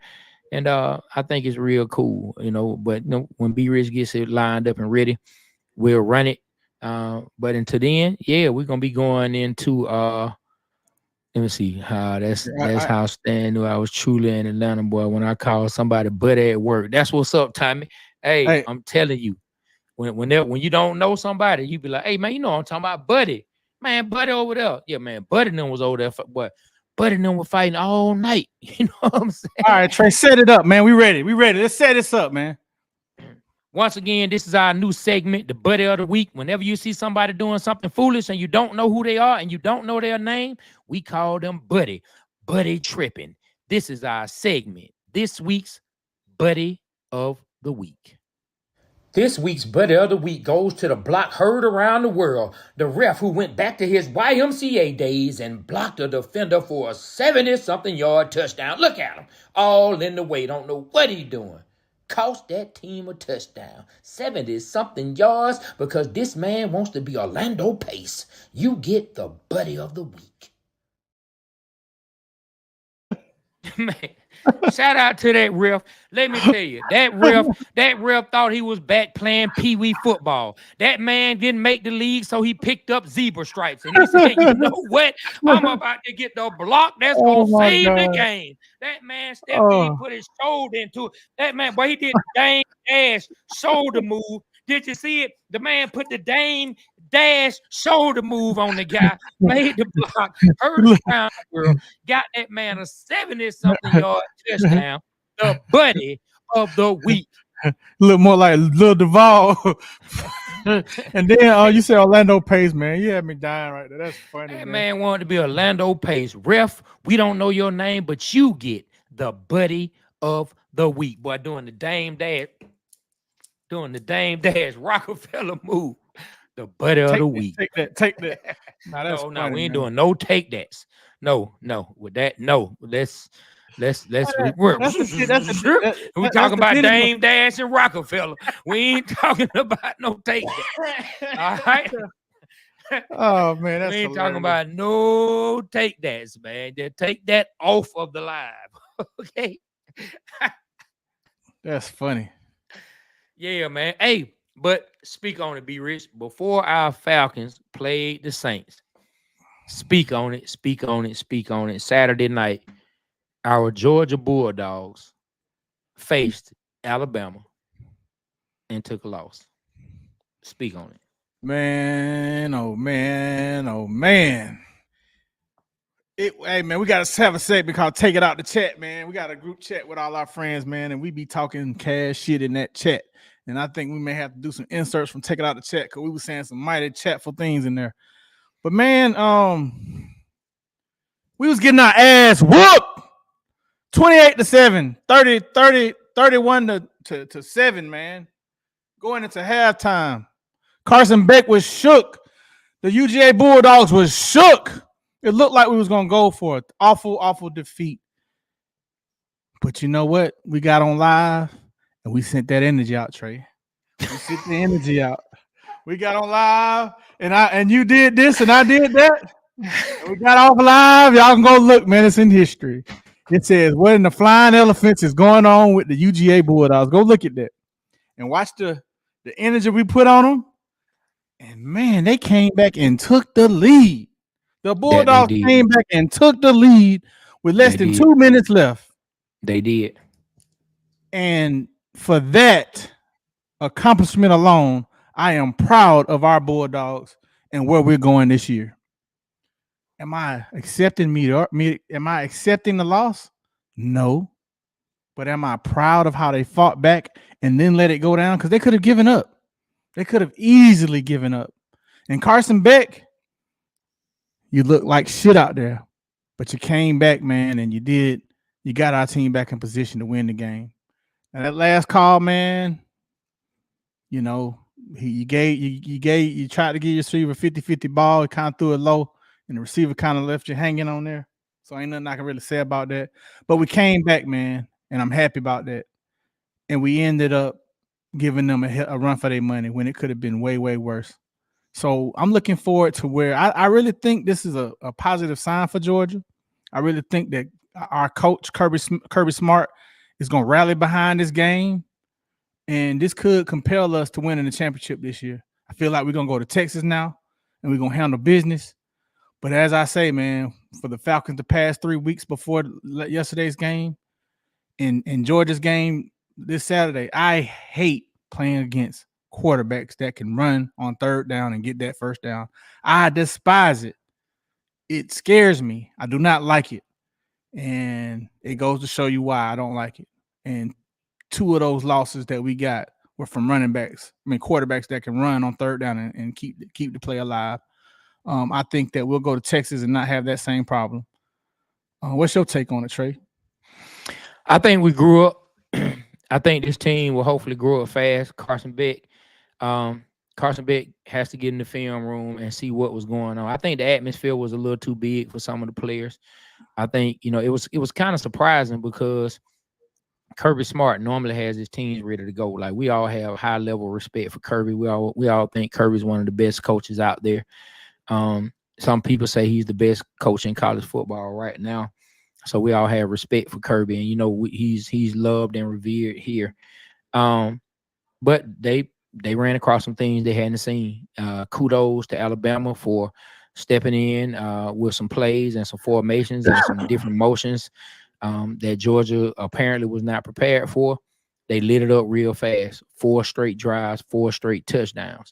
Speaker 1: And I think it's real cool, but when B Rich gets it lined up and ready, we'll run it. But until then, we're gonna be going into let me see how that's how Stan knew I was truly an Atlanta boy when I call somebody buddy at work. That's what's up, Tommy. Hey. I'm telling you, when you don't know somebody, you be like, hey man, I'm talking about Buddy. Man, Buddy over there. Yeah, man, Buddy and them was over there for what? Buddy and them were fighting all night. You know what I'm saying?
Speaker 2: All right, Trey, set it up, man. We ready. Let's set this up, man.
Speaker 1: Once again, this is our new segment, the Buddy of the Week. Whenever you see somebody doing something foolish and you don't know who they are and you don't know their name, we call them Buddy. Buddy tripping. This is our segment. This week's Buddy of the Week. This week's Buddy of the Week goes to the block heard around the world. The ref who went back to his YMCA days and blocked a defender for a 70-something yard touchdown. Look at him, all in the way. Don't know what he's doing. Cost that team a touchdown. 70-something yards because this man wants to be Orlando Pace. You get the Buddy of the Week. Man. Shout out to that ref. Let me tell you, that ref thought he was back playing pee-wee football. That man didn't make the league, so he picked up zebra stripes. And he said, you know what? I'm about to get the block that's going to save the game. That man stepped in, put his shoulder into it. That man, boy, he did the dang dash shoulder move. Did you see it? The man put the dang dash shoulder move on the guy, made the block, hurt around the world, got that man a 70-something yard touchdown, the Buddy of the Week.
Speaker 2: Look more like Lil Duval. And then you said Orlando Pace, man. You had me dying right there. That's funny.
Speaker 1: That man wanted to be Orlando Pace. Ref, we don't know your name, but you get the Buddy of the Week. Boy, doing the Dame Dash Rockefeller move. The Buddy of the Week.
Speaker 2: Take that. No,
Speaker 1: funny, we ain't doing no take that's. No. With that, no. Let's we talking about Dame Dash and Rockefeller. We ain't talking about no take that. All right.
Speaker 2: Oh man, that's
Speaker 1: we ain't talking about no take that's, man. Just take that off of the live. Okay.
Speaker 2: That's funny.
Speaker 1: Yeah, man. Hey, but speak on it, B Rich. Before our Falcons played the Saints, speak on it. Saturday night, our Georgia Bulldogs faced Alabama and took a loss. Speak on it.
Speaker 2: Man, oh man. Hey man, we gotta have a segment called Take It Out the Chat, man. We got a group chat with all our friends, man, and we be talking cash shit in that chat. And I think we may have to do some inserts from Take It Out the Chat because we were saying some mighty chatful things in there. But man, we was getting our ass whooped 28-7, 31 to 7, man. Going into halftime. Carson Beck was shook. The UGA Bulldogs was shook. It looked like we was going to go for an awful defeat. But you know what? We got on live and we sent that energy out, Trey. We sent the energy out. We got on live and you did this and I did that. And we got off live. Y'all can go look, man. It's in history. It says, what in the flying elephants is going on with the UGA Bulldogs? Go look at that and watch the energy we put on them. And man, they came back and took the lead. The Bulldogs came back and took the lead with less than 2 minutes left.
Speaker 1: They did.
Speaker 2: And for that accomplishment alone, I am proud of our Bulldogs and where we're going this year. Am I accepting Am I accepting the loss? No. But am I proud of how they fought back and then let it go down? Because they could have given up. They could have easily given up. And Carson Beck, you look like shit out there, but you came back, man, and you got our team back in position to win the game. Now that last call, man, you know, you tried to give your receiver 50-50 ball, he kind of threw it low, and the receiver kind of left you hanging on there. So ain't nothing I can really say about that. But we came back, man, and I'm happy about that. And we ended up giving them a run for their money when it could have been way, way worse. So I'm looking forward to where I really think this is a positive sign for Georgia. I really think that our coach, Kirby Smart, is going to rally behind this game. And this could compel us to winning the championship this year. I feel like we're going to go to Texas now, and we're going to handle business. But as I say, man, for the Falcons the past 3 weeks before yesterday's game and Georgia's game this Saturday, I hate playing against quarterbacks that can run on third down and get that first down. I despise it. It scares me. I do not like it. And it goes to show you why I don't like it. And 2 of those losses that we got were from quarterbacks that can run on third down and keep the play alive. I think that we'll go to Texas and not have that same problem. What's your take on it, Trey?
Speaker 1: I think we grew up. I think this team will hopefully grow up fast. Carson Beck has to get in the film room and see what was going on. I think the atmosphere was a little too big for some of the players. I think, it was kind of surprising because Kirby Smart normally has his teams ready to go. Like, we all have high level respect for Kirby. We all think Kirby's one of the best coaches out there. Some people say he's the best coach in college football right now. So we all have respect for Kirby, and he's loved and revered here. But they ran across some things they hadn't seen. Kudos to Alabama for stepping in with some plays and some formations and some different motions that Georgia apparently was not prepared for. They lit it up real fast. 4 straight drives, 4 straight touchdowns.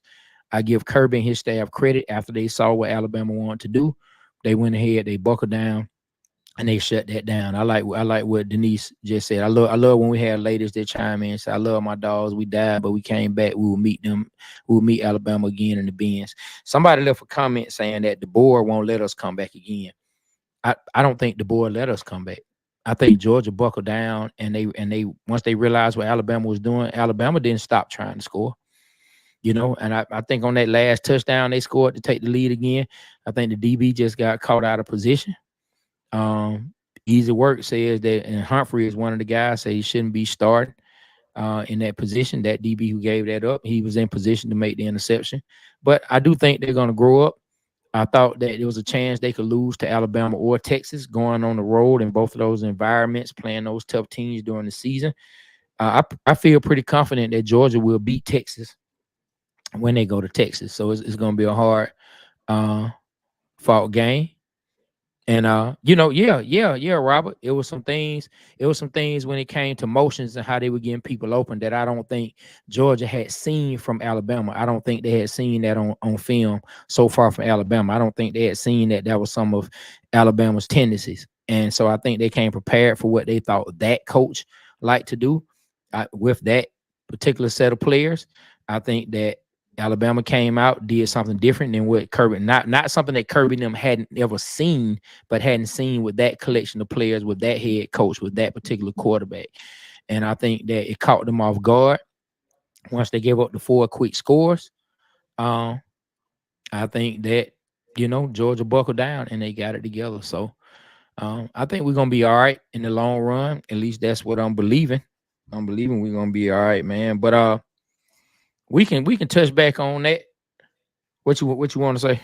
Speaker 1: I give Kirby and his staff credit. After they saw what Alabama wanted to do, they went ahead, they buckled down, and they shut that down. I like what Denise just said. I love when we had ladies that chime in and say, I love my dogs. We died, but we came back. We will meet them. We will meet Alabama again in the Benz. Somebody left a comment saying that the board won't let us come back again. I don't think the board let us come back. I think Georgia buckled down, and they once they realized what Alabama was doing, Alabama didn't stop trying to score. And I think on that last touchdown they scored to take the lead again, I think the DB just got caught out of position. Easy Work says that, and Humphrey is one of the guys, say he shouldn't be starting in that position. That DB who gave that up, he was in position to make the interception. But I do think they're going to grow up. I thought that there was a chance they could lose to Alabama or Texas going on the road in both of those environments, playing those tough teams during the season. I feel pretty confident that Georgia will beat Texas when they go to Texas. So it's going to be a hard fought game. And Robert, it was some things when it came to motions and how they were getting people open that I don't think Georgia had seen from Alabama. I don't think they had seen that on film so far from Alabama. I don't think they had seen that was some of Alabama's tendencies. And so I think they came prepared for what they thought that coach liked to do with that particular set of players. I think that Alabama came out, did something different than what Kirby, not something that Kirby and them hadn't ever seen, but hadn't seen with that collection of players, with that head coach, with that particular quarterback. And I think that it caught them off guard once they gave up the 4 quick scores. I think that, Georgia buckled down and they got it together. So I think we're going to be all right in the long run. At least that's what I'm believing. I'm believing we're going to be all right, man. But we can touch back on that. What you want to say?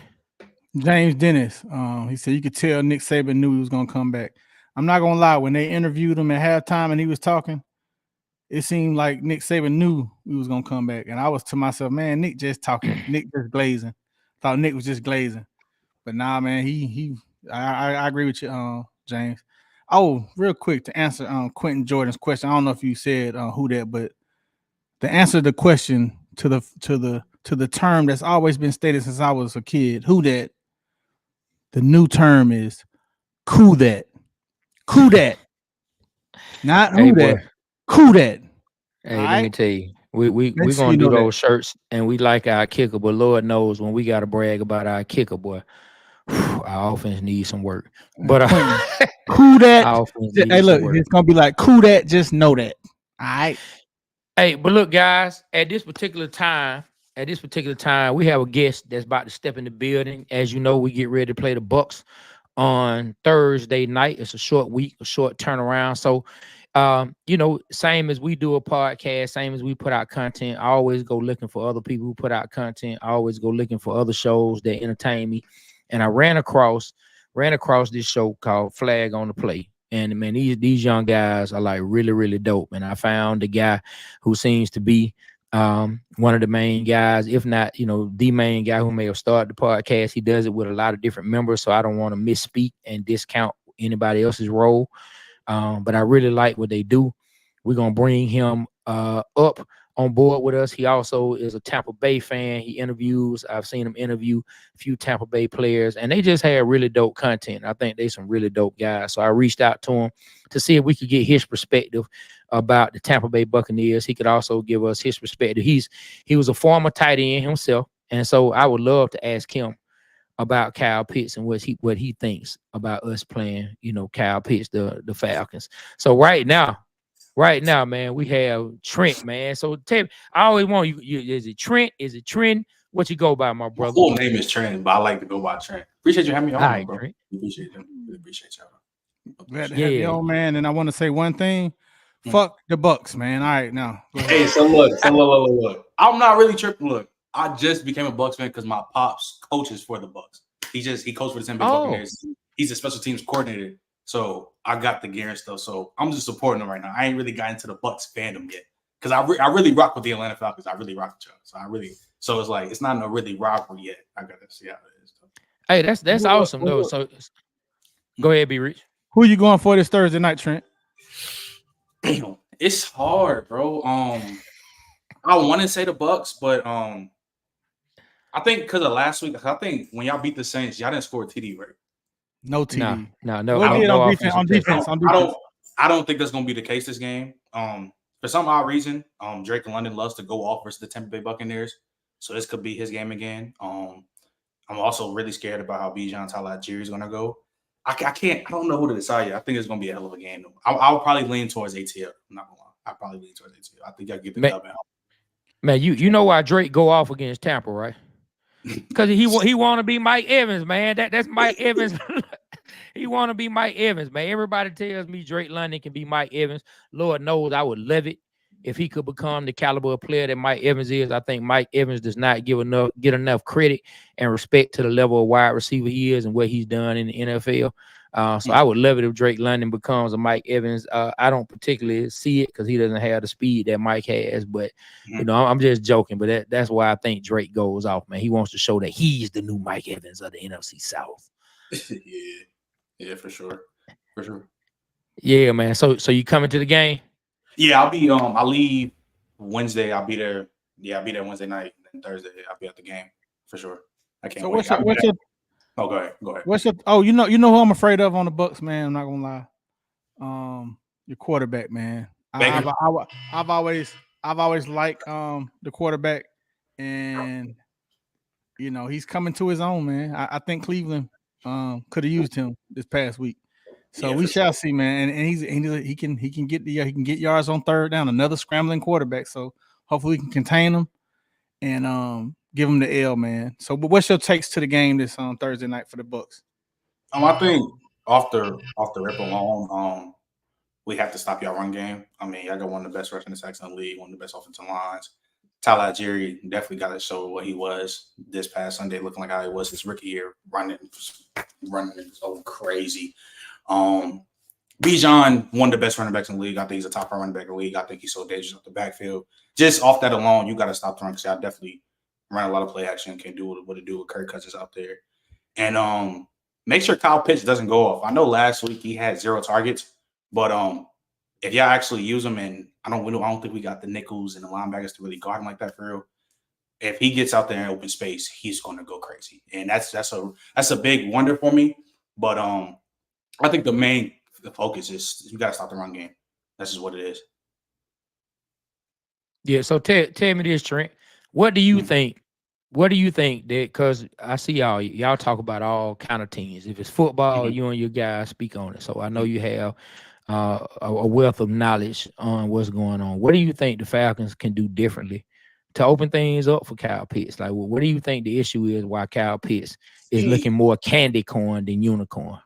Speaker 2: James Dennis, he said you could tell Nick Saban knew he was gonna come back. I'm not gonna lie, when they interviewed him at halftime and he was talking, it seemed like Nick Saban knew he was gonna come back. And I was to myself, man, Nick just talking, Nick just glazing. Thought Nick was just glazing. But nah, man, I agree with you, James. Oh, real quick to answer Quentin Jordan's question. I don't know if you said who that, but the answer to the question to the term that's always been stated since I was a kid. Who that? The new term is "Cool that." Cool that. Not
Speaker 1: Hey,
Speaker 2: who
Speaker 1: boy.
Speaker 2: that. Cool that. All
Speaker 1: Hey, let me
Speaker 2: right.
Speaker 1: tell you, we
Speaker 2: Make sure you
Speaker 1: gonna do
Speaker 2: know that.
Speaker 1: those shirts, and we like our kicker, but Lord knows when we gotta brag about our kicker, boy, our offense needs some work. But
Speaker 2: Quentin. Cool that.
Speaker 1: our offense
Speaker 2: Hey,
Speaker 1: needs some
Speaker 2: look,
Speaker 1: work.
Speaker 2: it's gonna be like cool that. Just know that. All right.
Speaker 1: Hey, but look, guys, at this particular time, we have a guest that's about to step in the building. As you know, we get ready to play the Bucks on Thursday night. It's a short week, a short turnaround. So, same as we do a podcast, same as we put out content, I always go looking for other people who put out content. I always go looking for other shows that entertain me. And I ran across this show called Flag on the Play. And man, these young guys are like really, really dope. And I found the guy who seems to be one of the main guys, if not, the main guy who may have started the podcast. He does it with a lot of different members, so I don't want to misspeak and discount anybody else's role. But I really like what they do. We're gonna bring him up on board with us. He also is a Tampa Bay fan. He interviews. I've seen him interview a few Tampa Bay players, and they just had really dope content. I think they some really dope guys. So I reached out to him to see if we could get his perspective about the Tampa Bay Buccaneers. He could also give us his perspective. He was a former tight end himself, and so I would love to ask him about Kyle Pitts and what he thinks about us playing, Kyle Pitts, the Falcons. So right now, man, we have Trent, man. So tell me, I always want you is it Trent? Is it Trent? What you go by, my
Speaker 4: My
Speaker 1: brother?
Speaker 4: full name is Trent, but I like to go by Trent. Appreciate you having me on,
Speaker 1: All right,
Speaker 4: bro.
Speaker 1: Trent.
Speaker 4: Appreciate you. Really appreciate y'all.
Speaker 2: Glad to have you
Speaker 1: Yeah.
Speaker 2: on, man. And I want to say one thing. Fuck the Bucks, man. All right, now. Go ahead.
Speaker 4: Hey, so look. I'm not really tripping. Look, I just became a Bucks fan because my pops coaches for the Bucks. He coached for the Tampa Bay Buccaneers. He's a special teams coordinator. So I got the gear and stuff. So I'm just supporting them right now. I ain't really got into the Bucks fandom yet because I really rock with the Atlanta Falcons. I really rock with y'all. So it's like it's not a really rivalry yet. I gotta see how it is.
Speaker 1: Hey, that's awesome though. So go ahead, be rich.
Speaker 2: Who you going for this Thursday night, Trent?
Speaker 4: Damn, it's hard, bro. I want to say the Bucks, but I think because of last week, I think when y'all beat the Saints, y'all didn't score a TD, right?
Speaker 2: No TD.
Speaker 1: No.
Speaker 2: What did
Speaker 1: no
Speaker 2: on defense?
Speaker 4: I don't think that's gonna be the case this game. For some odd reason, Drake London loves to go off versus the Tampa Bay Buccaneers, so this could be his game again. I'm also really scared about how Bijan Talajiri is gonna go. I don't know who to decide yet. I think it's gonna be a hell of a game. I'll probably lean towards ATL. I'm not gonna lie. I'll probably lean towards ATL. I think I'll get the dub out.
Speaker 1: Man, you know why Drake go off against Tampa, right? Because he want to be Mike Evans, man. That's Mike Evans. He want to be Mike Evans, man. Everybody tells me Drake London can be Mike Evans. Lord knows I would love it if he could become the caliber of player that Mike Evans is. I think Mike Evans does not get enough credit and respect to the level of wide receiver he is and what he's done in the NFL. So I would love it if Drake London becomes a Mike Evans. I don't particularly see it because he doesn't have the speed that Mike has. But I'm just joking. But that's why I think Drake goes off, man. He wants to show that he's the new Mike Evans of the NFC South.
Speaker 4: Yeah, for sure.
Speaker 1: Yeah, man. So you coming to the game?
Speaker 4: Yeah, I'll be. I leave Wednesday. I'll be there. Yeah, I'll be there Wednesday night, and Thursday I'll be at the game for sure. I can't wait. Oh, go ahead.
Speaker 2: You know who I'm afraid of on the Bucks, man. I'm not gonna lie. Your quarterback, man. I've always liked the quarterback, and he's coming to his own, man. I think Cleveland could have used him this past week. So we shall see, man. And he can get yards on third down. Another scrambling quarterback. So hopefully we can contain him and give him the L, man. So, but what's your takes to the game this Thursday night for the Bucks?
Speaker 4: I think off the rip alone, we have to stop y'all run game. I mean, y'all got one of the best rushing attacks in the league, one of the best offensive lines. Talajiri definitely got to show what he was this past Sunday, looking like how he was his rookie year, running so crazy. Bijan, one of the best running backs in the league. I think he's a top running back in the league. I think he's so dangerous off the backfield. Just off that alone, you got to stop throwing because I definitely run a lot of play action, can do what it do with Kirk Cousins out there. And make sure Kyle Pitts doesn't go off. I know last week he had 0 targets, but if y'all actually use him, and I don't think we got the nickels and the linebackers to really guard him like that for real. If he gets out there in open space, he's going to go crazy, and that's a big wonder for me. But I think the focus is you got to stop the run game. That's just what it is.
Speaker 1: Yeah. So tell me this, Trent. What do you think? What do you think that? Because I see y'all talk about all kind of teams. If it's football, you and your guys speak on it. So I know you have a wealth of knowledge on what's going on. What do you think the Falcons can do differently to open things up for Kyle Pitts? Like, what do you think the issue is? Why Kyle Pitts is looking more candy corn than unicorn?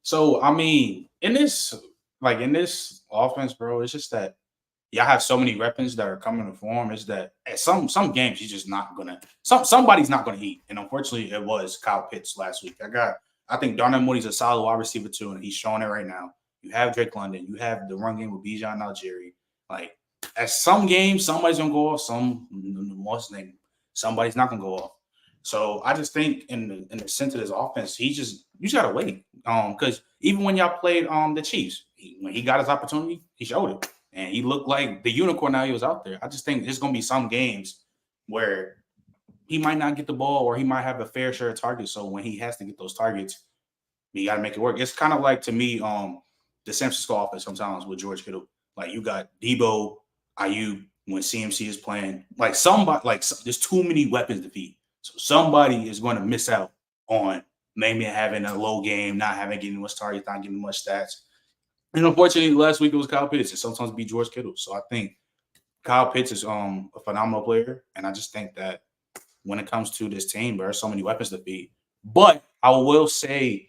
Speaker 4: So I mean, in this offense, bro, it's just that y'all have so many weapons that are coming to form. Is that at some games he's just not gonna somebody's not gonna eat, and unfortunately it was Kyle Pitts last week. I think Darnell Moody's a solid wide receiver too, and he's showing it right now. You have Drake London, you have the run game with Bijan Algieri. Like at some games, somebody's gonna go off. Somebody's not gonna go off. So I just think in the sense of this offense, you just gotta wait. Because even when y'all played the Chiefs, when he got his opportunity, he showed it. And he looked like the unicorn now he was out there. I just think there's going to be some games where he might not get the ball or he might have a fair share of targets. So when he has to get those targets, you got to make it work. It's kind of like, to me, the San Francisco offense sometimes with George Kittle. Like, you got Debo, Ayuk, when CMC is playing. Like, there's too many weapons to feed. So somebody is going to miss out on maybe having a low game, not getting much targets, not getting much stats. And unfortunately, last week it was Kyle Pitts. It sometimes be George Kittle. So I think Kyle Pitts is a phenomenal player. And I just think that when it comes to this team, there are so many weapons to feed. But I will say,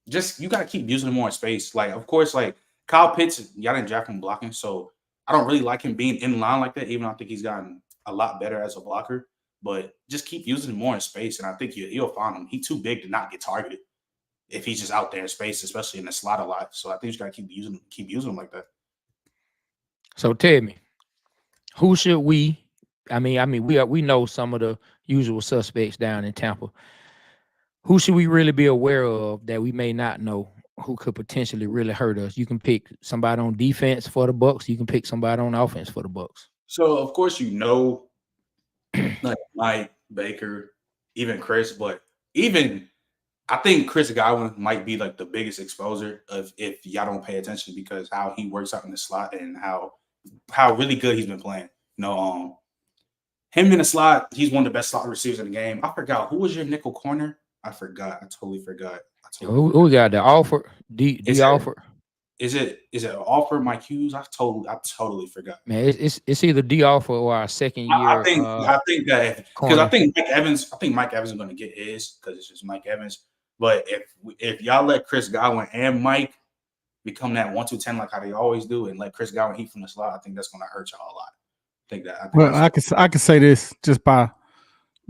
Speaker 4: just you got to keep using him more in space. Like, of course, like Kyle Pitts, y'all didn't draft him blocking. So I don't really like him being in line like that, even though I think he's gotten a lot better as a blocker. But just keep using him more in space. And I think you'll find him. He's too big to not get targeted if he's just out there in space, especially in the slot a lot. So I think you just gotta keep using him like that.
Speaker 1: So tell me, who should we? I mean, we know some of the usual suspects down in Tampa. Who should we really be aware of that we may not know who could potentially really hurt us? You can pick somebody on defense for the Bucs. You can pick somebody on offense for the Bucs.
Speaker 4: So of course like Mike, Baker, even Chris, but even I think Chris Godwin might be like the biggest exposer of if y'all don't pay attention because how he works out in the slot and how really good he's been playing. Him in the slot, he's one of the best slot receivers in the game. I forgot who was your nickel corner. I forgot. I totally forgot.
Speaker 1: Who we got? The Alford? The Alford?
Speaker 4: Is it Alford, Mike Hughes? I totally forgot.
Speaker 1: Man, it's either D Alford or our second year.
Speaker 4: I think that because I think Mike Evans is going to get his because it's just Mike Evans. But if y'all let Chris Godwin and Mike become that 1-2-10 like how they always do, and let Chris Godwin eat from the slot, I think that's going to hurt y'all a lot.
Speaker 2: I could say this just by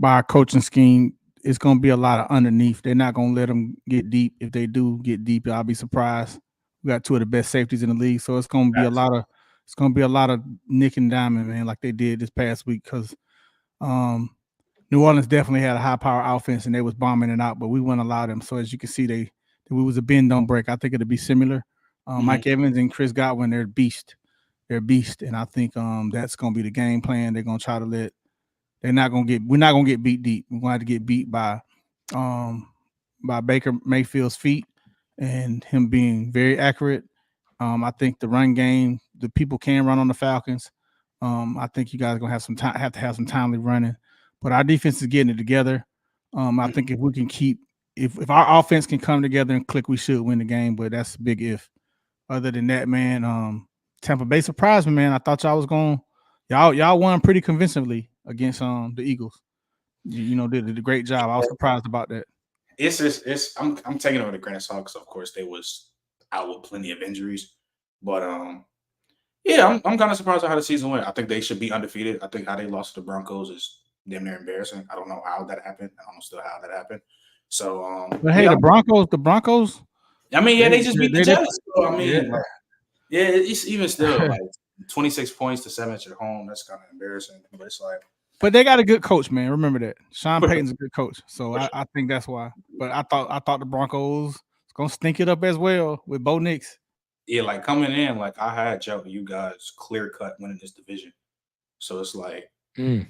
Speaker 2: our coaching scheme. It's going to be a lot of underneath. They're not going to let them get deep. If they do get deep, I'll be surprised. We got two of the best safeties in the league, so it's going to be a lot of nick and diamond, man, like they did this past week because New Orleans definitely had a high-power offense, and they was bombing it out, but we wouldn't allow them. So as you can see, we was a bend, don't break. I think it'll be similar. Mike Evans and Chris Godwin, they're beast. They're beast, and I think that's going to be the game plan. They're going to try to we're not going to get beat deep. We're going to have to get beat by Baker Mayfield's feet and him being very accurate. I think the run game, the people can run on the Falcons. I think you guys are going to have to have some timely running. But our defense is getting it together. I think if we can if our offense can come together and click, we should win the game. But that's a big if. Other than that, man, Tampa Bay surprised me, man. I thought y'all won pretty convincingly against the Eagles. Did a great job. I was surprised about that.
Speaker 4: I'm taking it with a grain of salt because of course they was out with plenty of injuries. But yeah, I'm kind of surprised at how the season went. I think they should be undefeated. I think how they lost to the Broncos is damn near embarrassing. I don't know how that happened. I don't know still how that happened. So
Speaker 2: but hey, the Broncos.
Speaker 4: I mean, yeah, they just beat the Jets. So, I mean, it's even still like 26 points to 7 at your home. That's kind of embarrassing. But it's like,
Speaker 2: but they got a good coach, man. Remember that Sean Payton's a good coach, so I think that's why. But I thought the Broncos was gonna stink it up as well with Bo Nix.
Speaker 4: yeah, like coming in, like I had you guys clear cut winning this division. So it's like I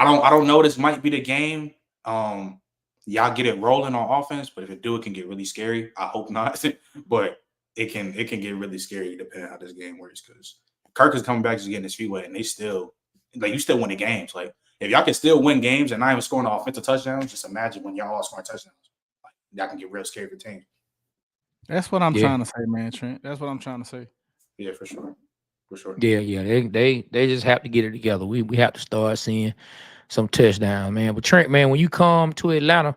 Speaker 4: don't know. This might be the game. Y'all get it rolling on offense, but if it do, it can get really scary. I hope not, but it can get really scary depending on how this game works. Because Kirk is coming back, just getting his feet wet, and they still like you still win the games. Like if y'all can still win games and not even scoring offensive touchdowns, just imagine when y'all all scoring touchdowns. Like y'all can get real scary for teams.
Speaker 5: That's what I'm trying to say, man, Trent. That's what I'm trying to say.
Speaker 4: Yeah, for sure. For sure.
Speaker 1: Yeah. They just have to get it together. We have to start seeing some touchdowns, man. But Trent, man, when you come to Atlanta,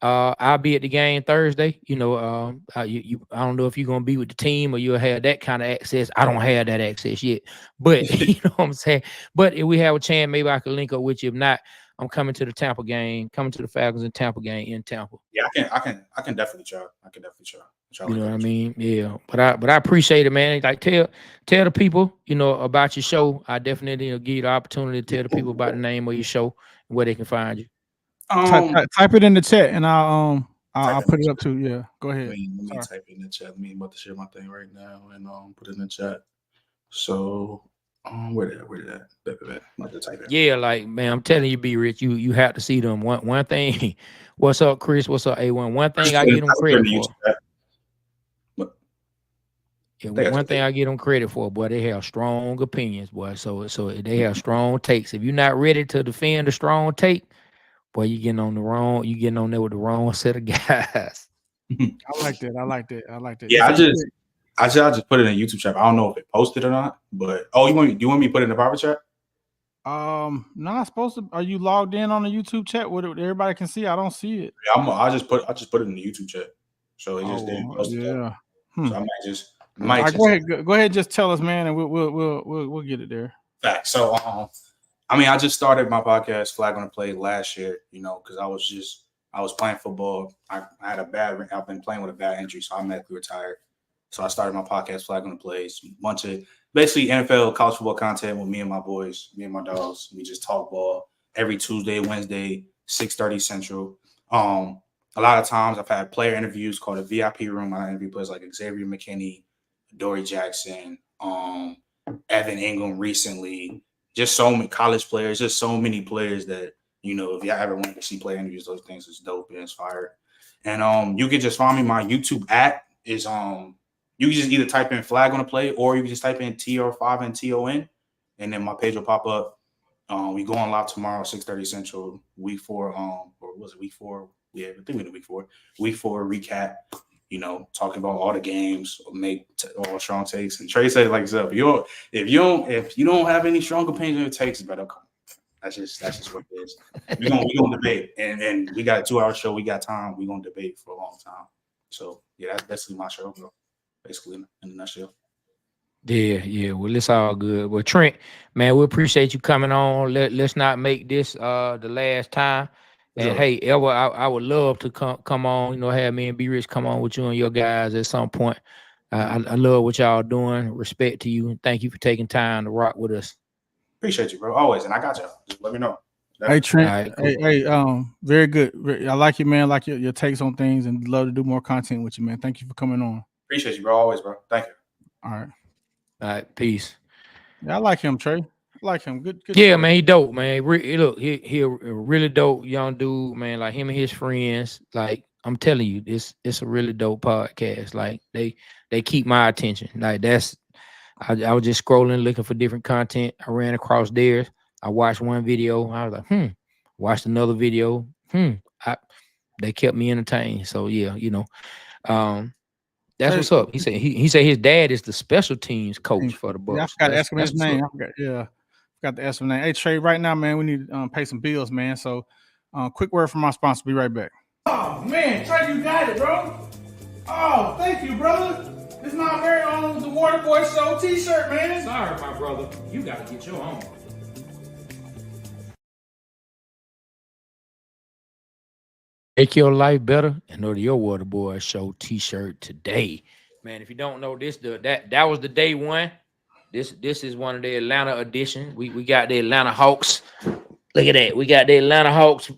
Speaker 1: I'll be at the game Thursday. You know, I don't know if you're gonna be with the team or you'll have that kind of access. I don't have that access yet, but you know what I'm saying. But if we have a chance, maybe I could link up with you. If not, I'm coming to the Tampa game, coming to the Falcons and Tampa game in Tampa.
Speaker 4: Yeah, I can definitely try. I can definitely try.
Speaker 1: You know what I mean? Yeah. But I appreciate it, man. Like tell the people, you know, about your show. I definitely give you the opportunity to tell the people about the name of your show and where they can find you.
Speaker 5: Type it in the chat and I'll put it up too. Yeah. Go ahead.
Speaker 4: Let me type it in the chat. Let me about to share my thing right now and put it in the chat. So where did that?
Speaker 1: Yeah, like man, I'm telling you, be rich. You have to see them. One thing. What's up, Chris? What's up, A1? One thing I give them credit for. Yeah, one thing I give them credit for, boy, they have strong opinions, boy. So they have strong takes. If you're not ready to defend a strong take, boy, you getting on there with the wrong set of guys.
Speaker 5: I like that.
Speaker 4: Yeah, I just put it in YouTube chat. I don't know if it posted or not, but you want me to put it in the private chat?
Speaker 5: No, I'm supposed to. Are you logged in on the YouTube chat where everybody can see? I don't see it.
Speaker 4: Yeah, I just put it in the YouTube chat, so it just didn't post it.
Speaker 5: Yeah.
Speaker 4: So I might just
Speaker 5: go ahead. Just tell us, man, and we'll get it there.
Speaker 4: Fact. So I just started my podcast Flag on the Play last year, you know, because I was playing football. I've been playing with a bad injury, so I medically retired. So I started my podcast Flag on the Play. It's a bunch of basically NFL college football content with me and my boys, me and my dogs. We just talk ball every Tuesday, Wednesday, 6:30 Central. A lot of times I've had player interviews called a VIP room. I interview players like Xavier McKinney, Dory Jackson, Evan Ingram recently, just so many college players, just so many players that, you know, if y'all ever wanted to see player interviews, those things is dope and it's fire. And you can just find me. My YouTube at is you can just either type in Flag on the Play or you can just type in TR5 and TON, and then my page will pop up. We go on live tomorrow, 6:30 Central, week 4, or was it week 4? Yeah, I think we're in week 4. Week 4 recap, you know, talking about all the games, make all strong takes. And Trey said like this: if you don't have any strong opinions on your takes, better come. That's just what it is. We're gonna debate, and we got a 2-hour show. We got time. We're gonna debate for a long time. So yeah, that's basically my show, bro. Basically in a nutshell.
Speaker 1: Yeah. Well, it's all good. Well, Trent, man, we appreciate you coming on. Let's not make this the last time. And hey, ever I would love to come on, you know, have me and B Rich come on with you and your guys at some point. I love what y'all doing. Respect to you, and thank you for taking time to rock with us.
Speaker 4: Appreciate you, bro. Always, and I got y'all. Just let me know.
Speaker 5: Hey Trent, right, cool. Hey, very good. I like you, man. I like your takes on things, and love to do more content with you, man. Thank you for coming on.
Speaker 4: Appreciate you, bro. Always, bro. Thank you.
Speaker 5: All
Speaker 1: right. Peace.
Speaker 5: Yeah, I like him, Trey. I like him. Good.
Speaker 1: Yeah, man, he dope, man. Look, he a really dope young dude, man. Like him and his friends. Like I'm telling you, it's a really dope podcast. Like they keep my attention. Like I was just scrolling, looking for different content. I ran across theirs. I watched one video. I was like, Watched another video. They kept me entertained. So yeah, you know, that's what's up. He said his dad is the special teams coach for the Bucs.
Speaker 5: Yeah, I forgot to ask him his name. Forgot to ask him his name. Hey Trey, right now, man, we need to pay some bills, man. So, quick word from my sponsor. Be right back.
Speaker 2: Oh man, Trey, you got it, bro. Oh, thank you, brother. This is my very own The Water Boy Show T-shirt, man.
Speaker 1: Sorry, my brother. You got to get your own. Make your life better and order your Water Boy Show T-shirt today, man. If you don't know this, that was the day one. This is one of the Atlanta edition. We got the Atlanta Hawks. Look at that. We got the Atlanta Hawks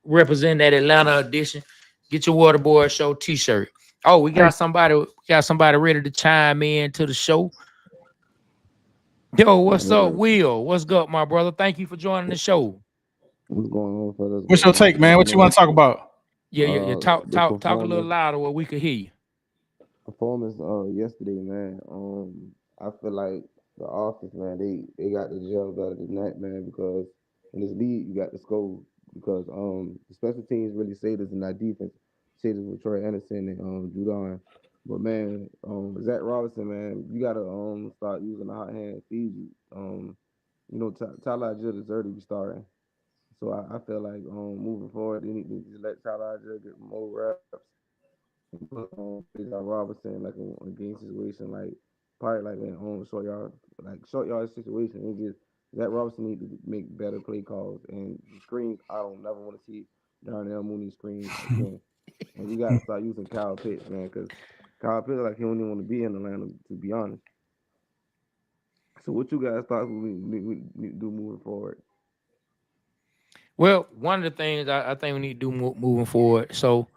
Speaker 1: represent that Atlanta edition. Get your Water Boy Show T-shirt. Oh, we got somebody ready to chime in to the show. Yo, what's up, Will? What's up, my brother? Thank you for joining the show.
Speaker 6: What's going on, fellas?
Speaker 5: What's your take, man? What you want to talk about?
Speaker 1: Yeah. Talk,
Speaker 6: The
Speaker 1: talk, talk a little
Speaker 6: performance,
Speaker 1: louder where we could hear you.
Speaker 6: performance, yesterday, man. I feel like the offense, man, they got the gel better than that, man. Because in this league, you got the score. Because the special teams really say this in that defense. Say this with Troy Anderson and Judon. But man, Zach Robinson, man, you gotta start using the hot hand feed you. Tyler Jill deserves to be starting. So I feel like moving forward, they need to just let Tyler get more reps and put Bijan Robinson like in a game situation, like probably like in short yard situation. It just that Robinson need to make better play calls and the screens. I don't never want to see Darnell Mooney screens again. And we got to start using Kyle Pitts, man, because Kyle Pitts like he don't even want to be in Atlanta, to be honest. So what you guys thought we need to do moving forward?
Speaker 1: Well, one of the things I think we need to do moving forward. So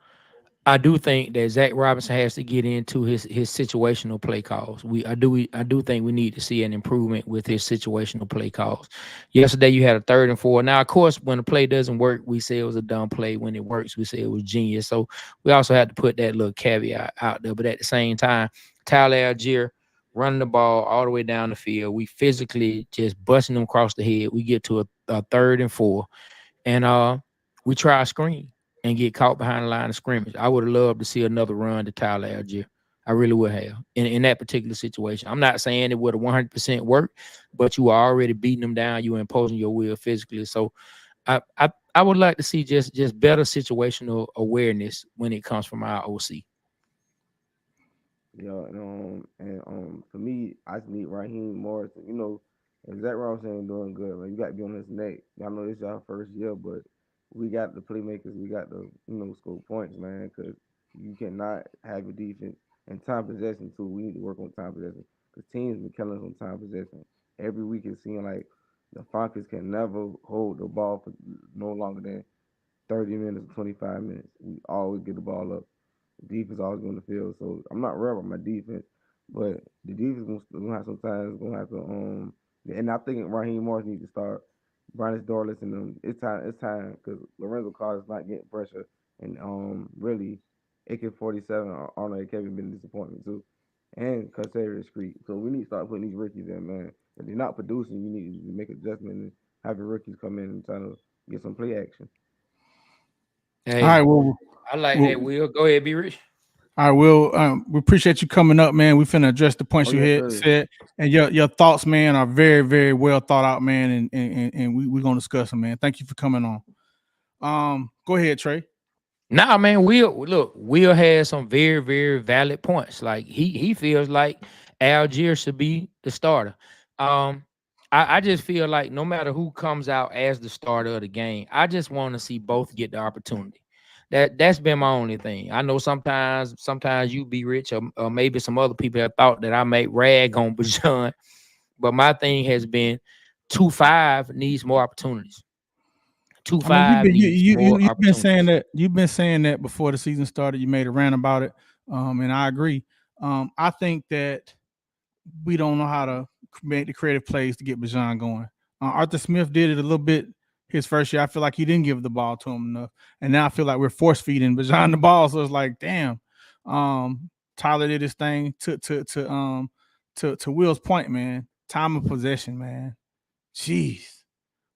Speaker 1: I do think that Zach Robinson has to get into his situational play calls. I do think we need to see an improvement with his situational play calls. Yesterday you had a 3rd and 4. Now, of course, when the play doesn't work, we say it was a dumb play. When it works, we say it was genius. So we also had to put that little caveat out there. But at the same time, Tyler Algier running the ball all the way down the field. We physically just busting them across the head. We get to a 3rd and 4, and we try a screen and get caught behind the line of scrimmage. I would have loved to see another run to Tyler Algier. I really would have in that particular situation. I'm not saying it would have 100% worked, but you are already beating them down. You are imposing your will physically. So I would like to see just better situational awareness when it comes from our OC.
Speaker 6: Yeah, for me, I just need Raheem Morris. And Zach Robinson ain't doing good, man. You got to be on his neck. I know this is our first year, but we got the playmakers. We got the score points, man. Because you cannot have your defense and time possession too. We need to work on time possession because teams been killing us on time possession. Every week it seems like the Falcons can never hold the ball for no longer than 30 minutes, 25 minutes. We always get the ball up. Defense always on the field. So I'm not worried about my defense, but the defense gonna have sometimes gonna have to and I think Raheem Morris needs to start. Brandon Dorless and them. It's time because Lorenzo Carr is not getting pressure and really AK-47 Arnold Kevin been a disappointment too. And Conservative Street. So we need to start putting these rookies in, man. If they're not producing, you need to make adjustments and have your rookies come in and try to get some play action.
Speaker 1: Hey,
Speaker 5: All right, well,
Speaker 1: I like that. Will, go ahead, be rich.
Speaker 5: all right, Will. We appreciate you coming up, man. We finna address the points you
Speaker 6: Yes,
Speaker 5: said, and your thoughts, man, are very, very well thought out, man. And we're gonna discuss them, man. Thank you for coming on. Go ahead, Trey.
Speaker 1: Nah, man, Will has some very, very valid points. Like he feels like Algier should be the starter. Um, I just feel like no matter who comes out as the starter of the game, I just want to see both get the opportunity. That's been my only thing. I know sometimes you be rich, or maybe some other people have thought that I may rag on Bajan, but my thing has been 2-5 needs more opportunities. Two
Speaker 5: I mean,
Speaker 1: five needs more
Speaker 5: you've been saying
Speaker 1: opportunities.
Speaker 5: that before the season started. You made a rant about it, and I agree. I think that we don't know how to make the creative plays to get Bajan going. Arthur Smith did it a little bit his first year. I feel like he didn't give the ball to him enough, and now I feel like we're force feeding Bajan the ball. So it's like, damn. Tyler did his thing to Will's point, man. Time of possession, man. Jeez,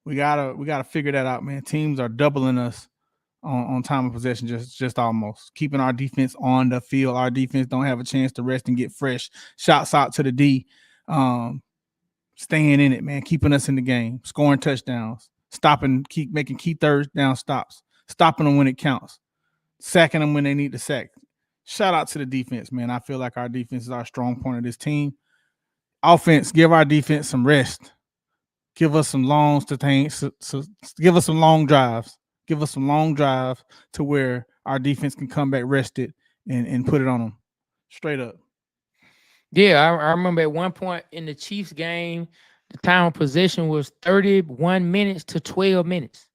Speaker 5: we gotta figure that out, man. Teams are doubling us on time of possession, just almost keeping our defense on the field. Our defense don't have a chance to rest and get fresh. Shots out to the D, staying in it, man, keeping us in the game, scoring touchdowns, stopping, keep making key third down stops, stopping them when it counts, sacking them when they need to sack. Shout out to the defense, man. I feel like our defense is our strong point of this team. Offense, give our defense some rest. Give us some longs to think. So give us some long drives. Give us some long drives to where our defense can come back rested and put it on them straight up.
Speaker 1: Yeah, I remember at one point in the Chiefs game, the time of possession was 31 minutes to 12 minutes.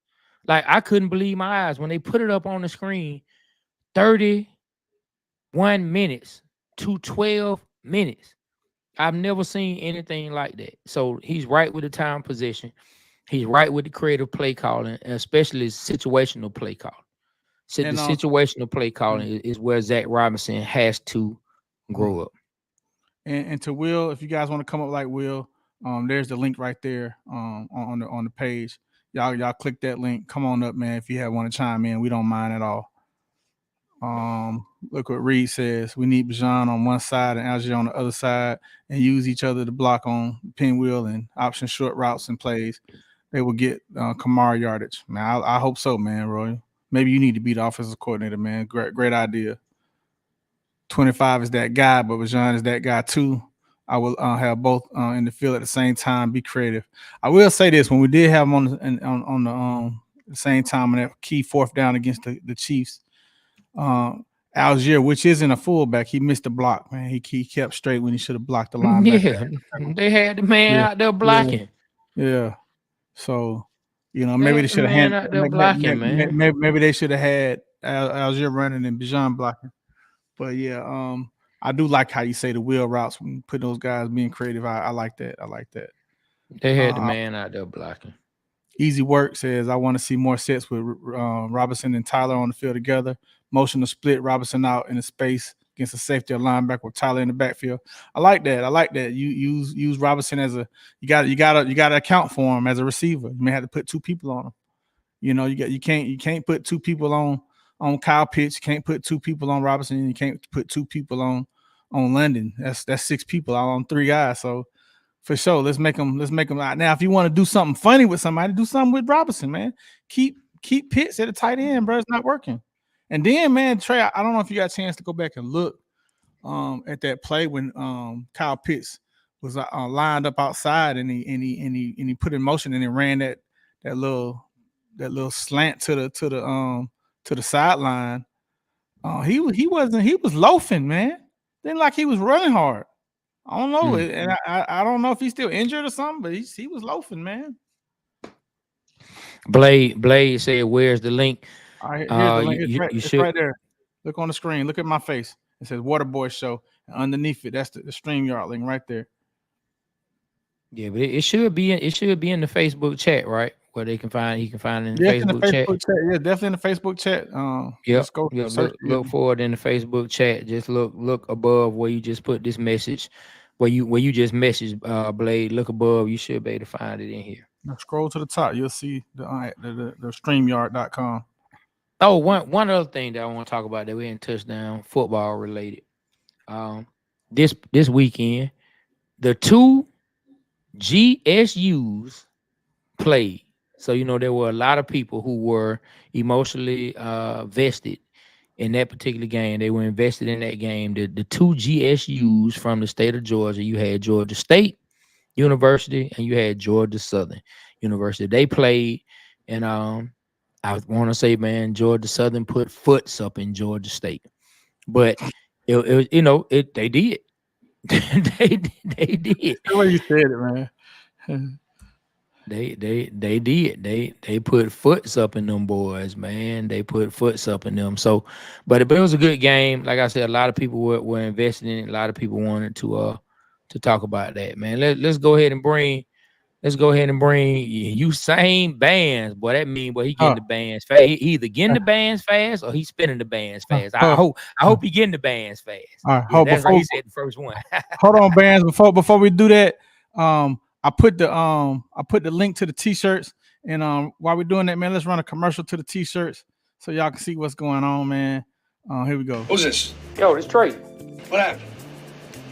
Speaker 1: Like I couldn't believe my eyes when they put it up on the screen. 31 1 minute to 12 minutes. I've never seen anything like that. So he's right with the time position. He's right with the creative play calling, especially situational play calling. So the situational play calling is where Zach Robinson has to grow up.
Speaker 5: And to Will, if you guys want to come up like Will, there's the link right there on the page. Y'all click that link. Come on up, man. If you want to chime in, we don't mind at all. Look what Reed says. We need Bijan on one side and Algier on the other side, and use each other to block on pinwheel and option short routes and plays. They will get Kamara yardage. Man, I hope so, man, Roy. Maybe you need to be the offensive coordinator, man. Great idea. 25 is that guy, but Bijan is that guy too. I will have both in the field at the same time. Be creative. I will say this: when we did have him on the same time on that key fourth down against the Chiefs, Algier, which isn't a fullback, he missed the block. Man, he kept straight when he should have blocked the linebacker.
Speaker 1: Yeah, they had the man out there blocking.
Speaker 5: Yeah. So, maybe they should have had maybe they should have had Algier running and Bijan blocking. But yeah, I do like how you say the wheel routes when you put those guys being creative. I like that.
Speaker 1: They had the man out there blocking.
Speaker 5: Easy Work says, I want to see more sets with Robinson and Tyler on the field together. Motion to split Robinson out in the space against a safety or linebacker with Tyler in the backfield. I like that. You use Robinson as you gotta account for him as a receiver. You may have to put two people on him. You can't put two people on Kyle Pitts. You can't put two people on Robinson, and you can't put two people on London. That's six people out on three guys. So for sure, let's make them out. Now, if you want to do something funny with somebody, do something with Robinson, man. Keep Pitts at a tight end, bro. It's not working. And then, man, Trey, I don't know if you got a chance to go back and look at that play when Kyle Pitts was lined up outside and he put in motion and he ran that little slant to the sideline. He was loafing, man. Didn't like he was running hard. I don't know, and I don't know if he's still injured or something, but he was loafing, man.
Speaker 1: Blade said, "Where's the link?"
Speaker 5: All right, here's the link. It's right there. Look on the screen. Look at my face. It says Waterboy Show. And underneath it, that's the StreamYard link right there.
Speaker 1: Yeah, but it should be in the Facebook chat, right? Where he can find it in the Facebook chat.
Speaker 5: Yeah, definitely in the Facebook chat.
Speaker 1: Look for it in the Facebook chat. Just look above where you just put this message, where you just message Blade. Look above. You should be able to find it in here.
Speaker 5: Now scroll to the top. You'll see the StreamYard.com.
Speaker 1: Oh, one other thing that I want to talk about that we ain't touchdown football related. This weekend, the two GSUs played. So, there were a lot of people who were emotionally vested in that particular game. They were invested in that game. The two GSUs from the state of Georgia, you had Georgia State University and you had Georgia Southern University. They played, and I want to say, man, Georgia Southern put foots up in Georgia State. But, they did. They did.
Speaker 5: The way you said it, man.
Speaker 1: They did. They put foots up in them boys, man. They put foots up in them. So, but it was a good game. Like I said, a lot of people were invested in it. A lot of people wanted to talk about that, man. Let's go ahead and bring Usain bands. Boy, that mean he getting the bands fast. He either getting the bands fast or he's spinning the bands fast. I hope he getting the bands fast.
Speaker 5: All right,
Speaker 1: that's what he said the first one.
Speaker 5: Hold on, bands. Before we do that, I put the link to the t-shirts, and while we're doing that, man, let's run a commercial to the t-shirts so y'all can see what's going on, man. Here we go.
Speaker 7: Who's this?
Speaker 1: Yo, this Trey.
Speaker 7: What happened?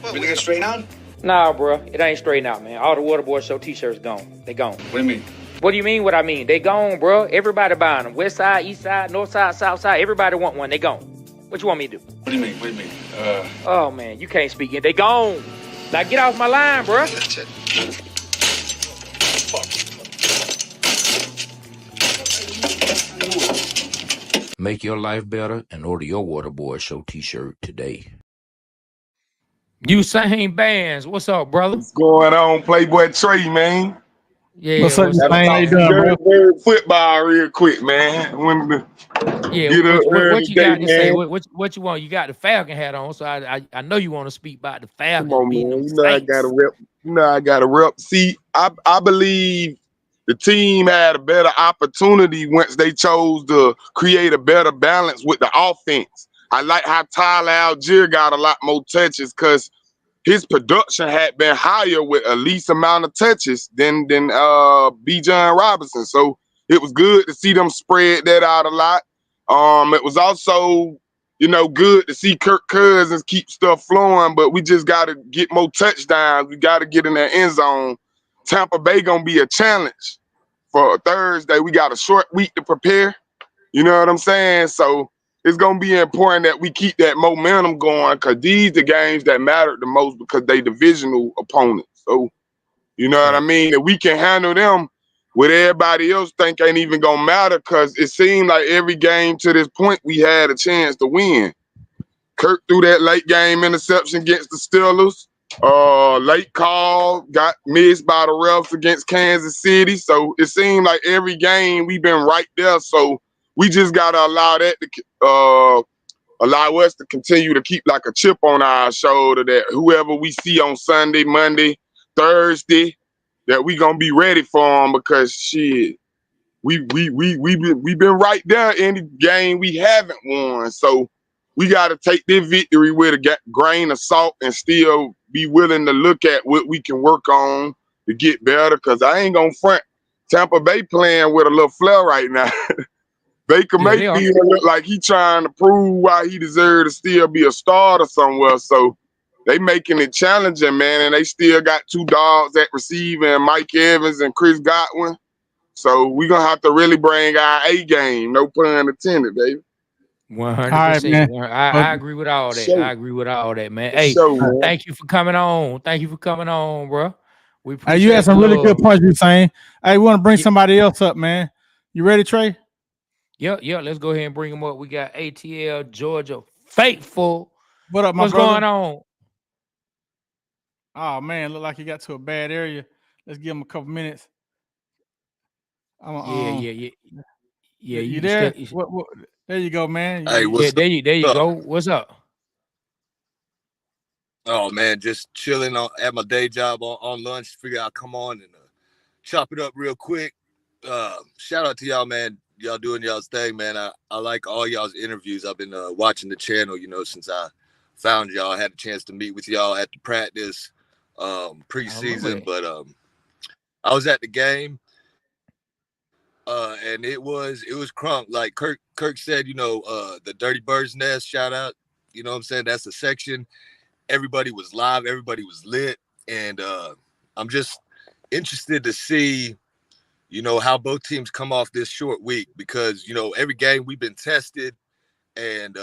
Speaker 7: Everything gonna straighten out?
Speaker 1: Nah, bro, it ain't straighten out, man. All the Waterboy Show t-shirts gone. They gone.
Speaker 7: What do you mean?
Speaker 1: What do you mean? What I mean? They gone, bro. Everybody buying them. West side, east side, north side, south side. Everybody want one. They gone. What you want me to do?
Speaker 7: What do you mean?
Speaker 1: Oh man, you can't speak it. They gone. Like, get off my line, bro.
Speaker 7: That's it.
Speaker 8: Make your life better and order your Waterboy Show t-shirt today.
Speaker 1: Usain bands. What's up, brother?
Speaker 9: What's going on, Playboy Trey, man?
Speaker 1: Yeah,
Speaker 5: What's up,
Speaker 1: what's
Speaker 5: you
Speaker 1: up?
Speaker 5: saying? How you doing, bro?
Speaker 9: Football real quick, man. When the,
Speaker 1: Yeah,
Speaker 9: get up
Speaker 1: what
Speaker 9: early
Speaker 1: you
Speaker 9: day,
Speaker 1: got to say?
Speaker 9: man.
Speaker 1: What you want? You got the Falcon hat on, so I know you want to speak about the
Speaker 9: Come
Speaker 1: Falcons
Speaker 9: on,
Speaker 1: beating them
Speaker 9: man. You know I got to
Speaker 1: Saints.
Speaker 9: rep. You know I got to rep. See, I believe the team had a better opportunity once they chose to create a better balance with the offense. I like how Tyler Algier got a lot more touches because his production had been higher with a least amount of touches than B. John Robinson. So it was good to see them spread that out a lot. It was also, good to see Kirk Cousins keep stuff flowing, but we just got to get more touchdowns. We got to get in that end zone. Tampa Bay gonna be a challenge for Thursday. We got a short week to prepare. You know what I'm saying? So it's gonna be important that we keep that momentum going because these the games that matter the most because they divisional opponents. So you know what I
Speaker 1: Facts.
Speaker 9: mean? If we can handle them, what everybody else think ain't even gonna matter because it seemed like every game to this point we had a chance to win. Kirk threw that late game interception against the Steelers. Late call got missed by the refs against Kansas City. So it seemed like every game we've been right there. So we just gotta allow that to allow us to continue to keep like a chip on our shoulder that whoever we see on Sunday, Monday, Thursday, that we gonna be ready for them because shit, we been right there in the game we haven't won. So we got to take this victory with a grain of salt and still be willing to look at what we can work on to get better. Cause I ain't gonna front. Tampa Bay playing with a little flair right now. Baker
Speaker 1: Yeah, they are.
Speaker 9: Mayfield look like he trying to prove why he deserved to still be a starter somewhere. So they making it challenging, man. And they still got two dogs at receiver and Mike Evans and Chris Godwin. So we're gonna have to really bring our A game, no pun intended, baby.
Speaker 1: 100%.
Speaker 5: man.
Speaker 1: I agree with all that.
Speaker 9: So,
Speaker 1: I agree with all that, man. Hey,
Speaker 9: man.
Speaker 1: thank you for coming on. Thank you for coming on, bro. We
Speaker 5: Hey, you had
Speaker 1: appreciate the
Speaker 5: some really good
Speaker 1: love.
Speaker 5: points you saying. Hey, we want to bring somebody else up, man. You ready, Trey?
Speaker 1: Yeah. Let's go ahead and bring them up. We got ATL Georgia Faithful.
Speaker 5: What up, my
Speaker 1: What's
Speaker 5: brother?
Speaker 1: going on?
Speaker 5: Oh man, look like he got to a bad area. Let's give him a couple minutes.
Speaker 1: Yeah.
Speaker 5: You
Speaker 1: You can
Speaker 5: there?
Speaker 1: stay.
Speaker 5: What? There you go, man.
Speaker 10: Hey,
Speaker 1: Yeah,
Speaker 10: what's
Speaker 1: there you
Speaker 10: up?
Speaker 1: go. What's up?
Speaker 10: Oh man, just chilling at my day job on lunch. Figure I'll come on and chop it up real quick. Shout out to y'all, man. Y'all doing y'all's thing, man. I like all y'all's interviews. I've been watching the channel, since I found y'all. I had a chance to meet with y'all at the practice preseason, but I was at the game. And it was crunk. Like Kirk said, the Dirty Bird's Nest, shout out. You know what I'm saying? That's a section. Everybody was live, everybody was lit. And I'm just interested to see, how both teams come off this short week because, every game we've been tested and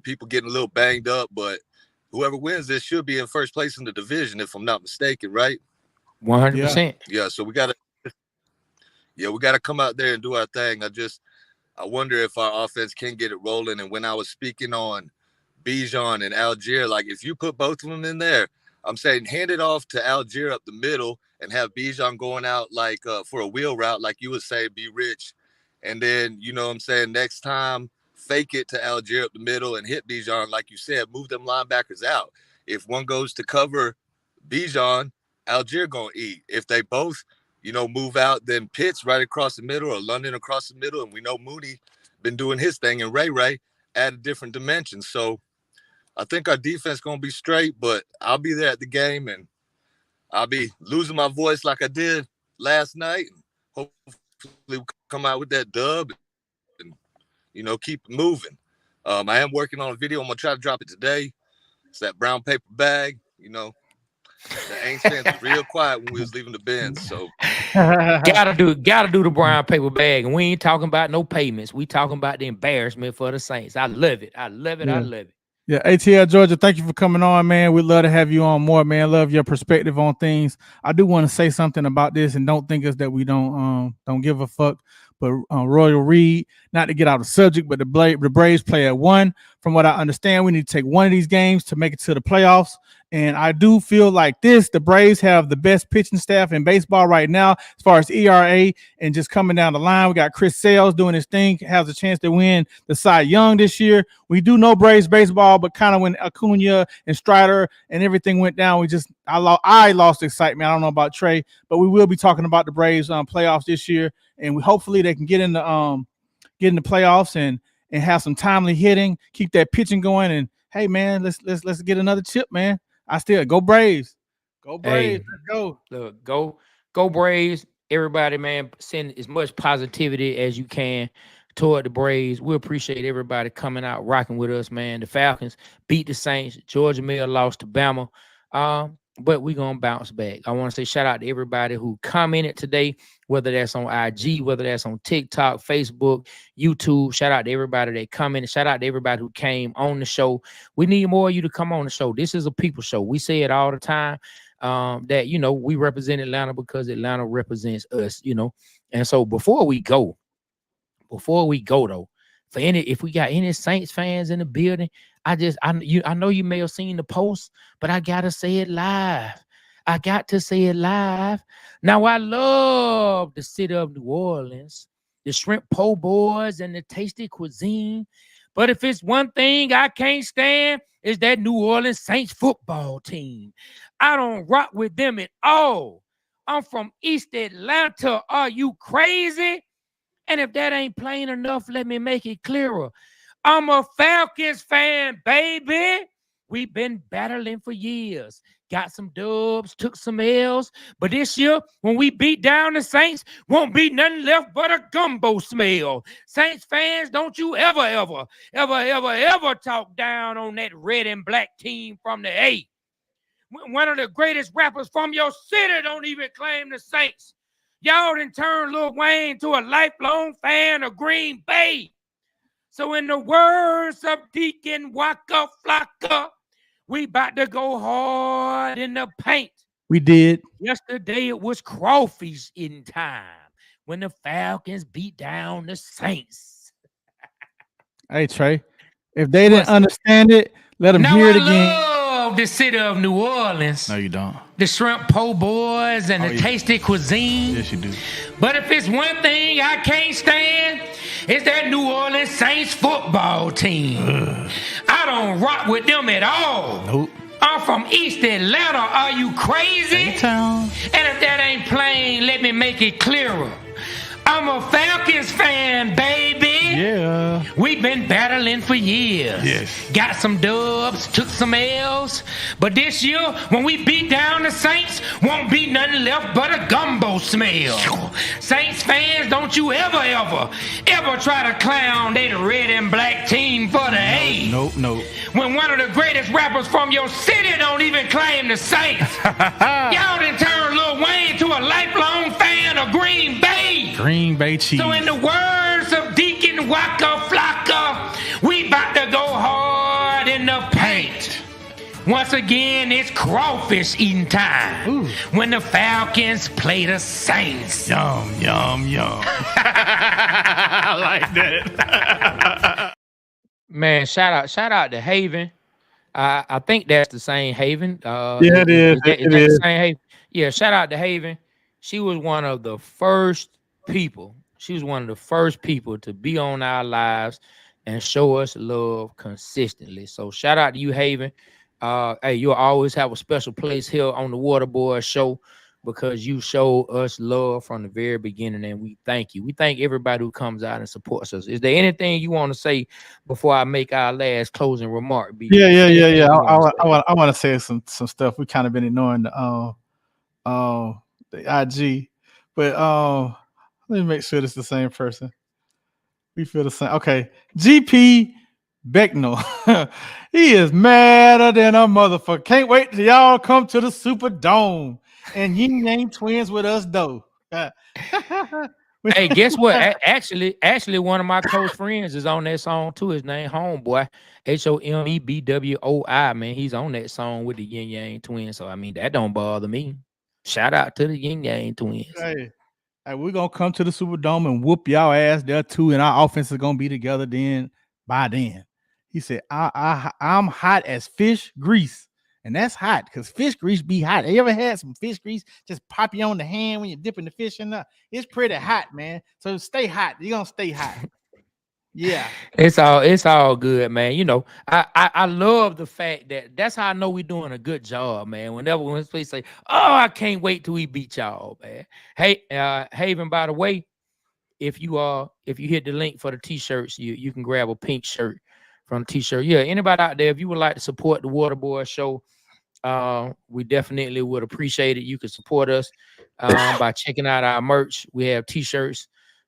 Speaker 10: people getting a little banged up, but whoever wins this should be in first place in the division, if I'm not mistaken, right?
Speaker 1: 100%.
Speaker 10: Yeah, so we gotta come out there and do our thing. I wonder if our offense can get it rolling. And when I was speaking on Bijan and Algier, like if you put both of them in there, I'm saying hand it off to Algier up the middle and have Bijan going out like for a wheel route, like you would say, be rich. And then, next time, fake it to Algier up the middle and hit Bijan, like you said, move them linebackers out. If one goes to cover Bijan, Algier gonna eat. If they both move out, then Pitts right across the middle or London across the middle. And we know Mooney been doing his thing and Ray add a different dimension. So I think our defense going to be straight, but I'll be there at the game and I'll be losing my voice like I did last night. And hopefully we'll come out with that dub and, keep it moving. I am working on a video. I'm going to try to drop it today. It's that brown paper bag, The Aints fans was real quiet when we was leaving the Benz, so
Speaker 1: gotta do the brown paper bag, and we ain't talking about no payments. We talking about the embarrassment for the Saints. I love it. I love it.
Speaker 5: Yeah.
Speaker 1: I love it.
Speaker 5: Yeah, ATL Georgia, thank you for coming on, man. We'd love to have you on more, man. Love your perspective on things. I do want to say something about this, and don't think us that we don't give a fuck. But Royal Reed, not to get out of the subject, but the Braves play at 1. From what I understand, we need to take one of these games to make it to the playoffs. And I do feel like the Braves have the best pitching staff in baseball right now as far as ERA and just coming down the line. We got Chris Sales doing his thing, has a chance to win the Cy Young this year. We do know Braves baseball, but kind of when Acuna and Strider and everything went down, I lost excitement. I don't know about Trey, but we will be talking about the Braves playoffs this year, and hopefully they can get in the playoffs and have some timely hitting, keep that pitching going, and hey man, let's get another chip, man. I still go Braves. Go Braves.
Speaker 1: Hey,
Speaker 5: Let's go.
Speaker 1: Look, go Braves. Everybody, man, send as much positivity as you can toward the Braves. We appreciate everybody coming out, rocking with us, man. The Falcons beat the Saints. Georgia Miller lost to Bama. But we're going to bounce back. I want to say shout out to everybody who commented today, whether that's on IG, whether that's on TikTok, Facebook, YouTube. Shout out to everybody that commented. Shout out to everybody who came on the show. We need more of you to come on the show. This is a people show. We say it all the time that, we represent Atlanta because Atlanta represents us, And so before we go though, if we got any Saints fans in the building, I know you may have seen the post, but I gotta say it live. I got to say it live. Now, I love the city of New Orleans, the shrimp po' boys and the tasty cuisine. But if it's one thing I can't stand, is that New Orleans Saints football team. I don't rock with them at all. I'm from East Atlanta. Are you crazy? And if that ain't plain enough, let me make it clearer. I'm a Falcons fan, baby. We've been battling for years. Got some dubs, took some L's. But this year, when we beat down the Saints, won't be nothing left but a gumbo smell. Saints fans, don't you ever talk down on that red and black team from the A. One of the greatest rappers from your city don't even claim the Saints. Y'all done turned Lil Wayne to a lifelong fan of Green Bay. So in the words of Deacon Waka Flocka, we about to go hard in the paint.
Speaker 5: We did.
Speaker 1: Yesterday it was crawfish in time when the Falcons beat down the Saints.
Speaker 5: Hey, Trey, if they didn't understand it, let them hear it again.
Speaker 1: Love the city of New Orleans.
Speaker 5: No, you don't.
Speaker 1: The shrimp po' boys and the tasty cuisine.
Speaker 5: Yes, you do.
Speaker 1: But if it's one thing I can't stand, it's that New Orleans Saints football team. I don't rock with them at all.
Speaker 5: Nope.
Speaker 1: I'm from East Atlanta. Are you crazy?
Speaker 5: A-town.
Speaker 1: And if that ain't plain, let me make it clearer. I'm a Falcons fan, baby.
Speaker 5: Yeah.
Speaker 1: We've been battling for years.
Speaker 5: Yes.
Speaker 1: Got some dubs, took some L's. But this year, when we beat down the Saints, won't be nothing left but a gumbo smell. Saints fans, don't you ever try to clown that red and black team for the A.
Speaker 5: Nope.
Speaker 1: When one of the greatest rappers from your city don't even claim the Saints. Y'all done turned Lil Wayne to a lifelong fan of Green Bay.
Speaker 5: Green Bay Chiefs.
Speaker 1: So in the words of Deacon Waka Flocka, we about to go hard in the paint. Once again, it's crawfish eating time.
Speaker 5: Ooh.
Speaker 1: When the Falcons play the Saints.
Speaker 5: Yum. I like that.
Speaker 1: Man, shout out to Haven. I think that's the same Haven.
Speaker 5: Yeah, it is.
Speaker 1: Is that the same Haven? Yeah, shout out to Haven. She was one of the first people. She was one of the first people to be on our lives and show us love consistently. So shout out to you, Haven. Hey, you'll always have a special place here on the Waterboy Show because you show us love from the very beginning, and we thank you. We thank everybody who comes out and supports us. Is there anything you want to say before I make our last closing remark?
Speaker 5: Yeah. I want to say some stuff. We kind of been ignoring the IG, but let me make sure it's the same person. We feel the same. Okay, GP Becknell. He is madder than a motherfucker. Can't wait till y'all come to the Superdome and Yin Yang Twins with us though.
Speaker 1: Hey, guess what? Actually, one of my close friends is on that song too. His name Homeboy, HOMEBWOI. Man, he's on that song with the Yin Yang Twins. So I mean, that don't bother me. Shout out to the Yin Yang Twins.
Speaker 5: Hey, we're gonna come to the Superdome and whoop y'all ass there too, and our offense is gonna be together then. By then, he said, I'm hot as fish grease, And that's hot because fish grease be hot. You ever had some fish grease just pop you on the hand when you're dipping the fish in there? It's pretty hot, man. So stay hot. You're gonna stay hot. Yeah.
Speaker 1: It's all good, man. You know, I love the fact that that's how I know we're doing a good job, man. Whenever when police say, "Oh, I can't wait till we beat y'all," man. Hey, Haven, by the way, if you hit the link for the t-shirts, you can grab a pink shirt from the t-shirt. Yeah, anybody out there, if you would like to support the Waterboy Show, we definitely would appreciate it. You can support us by checking out our merch. We have t-shirts,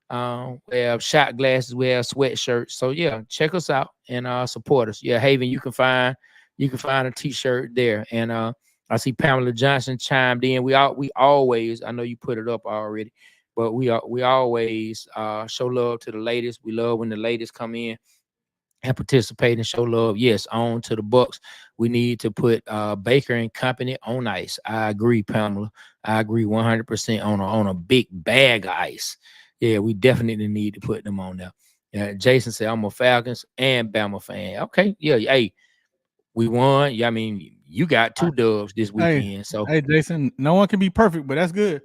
Speaker 1: we have shot glasses, we have sweatshirts. So yeah, check us out and support us. Yeah, Haven, you can find a t-shirt there. And I see Pamela Johnson chimed in. We always, I know you put it up already, but we always show love to the ladies. We love when the ladies come in and participate and show love. Yes, on to the Bucks. We need to put Baker and company on ice. I agree, Pamela. I agree 100% on a big bag of ice. Yeah, we definitely need to put them on there. Jason said, I'm a Falcons and Bama fan. Okay, yeah, hey, we won. Yeah, I mean, you got 2 dubs this weekend.
Speaker 5: Hey, Jason, no one can be perfect, but that's good.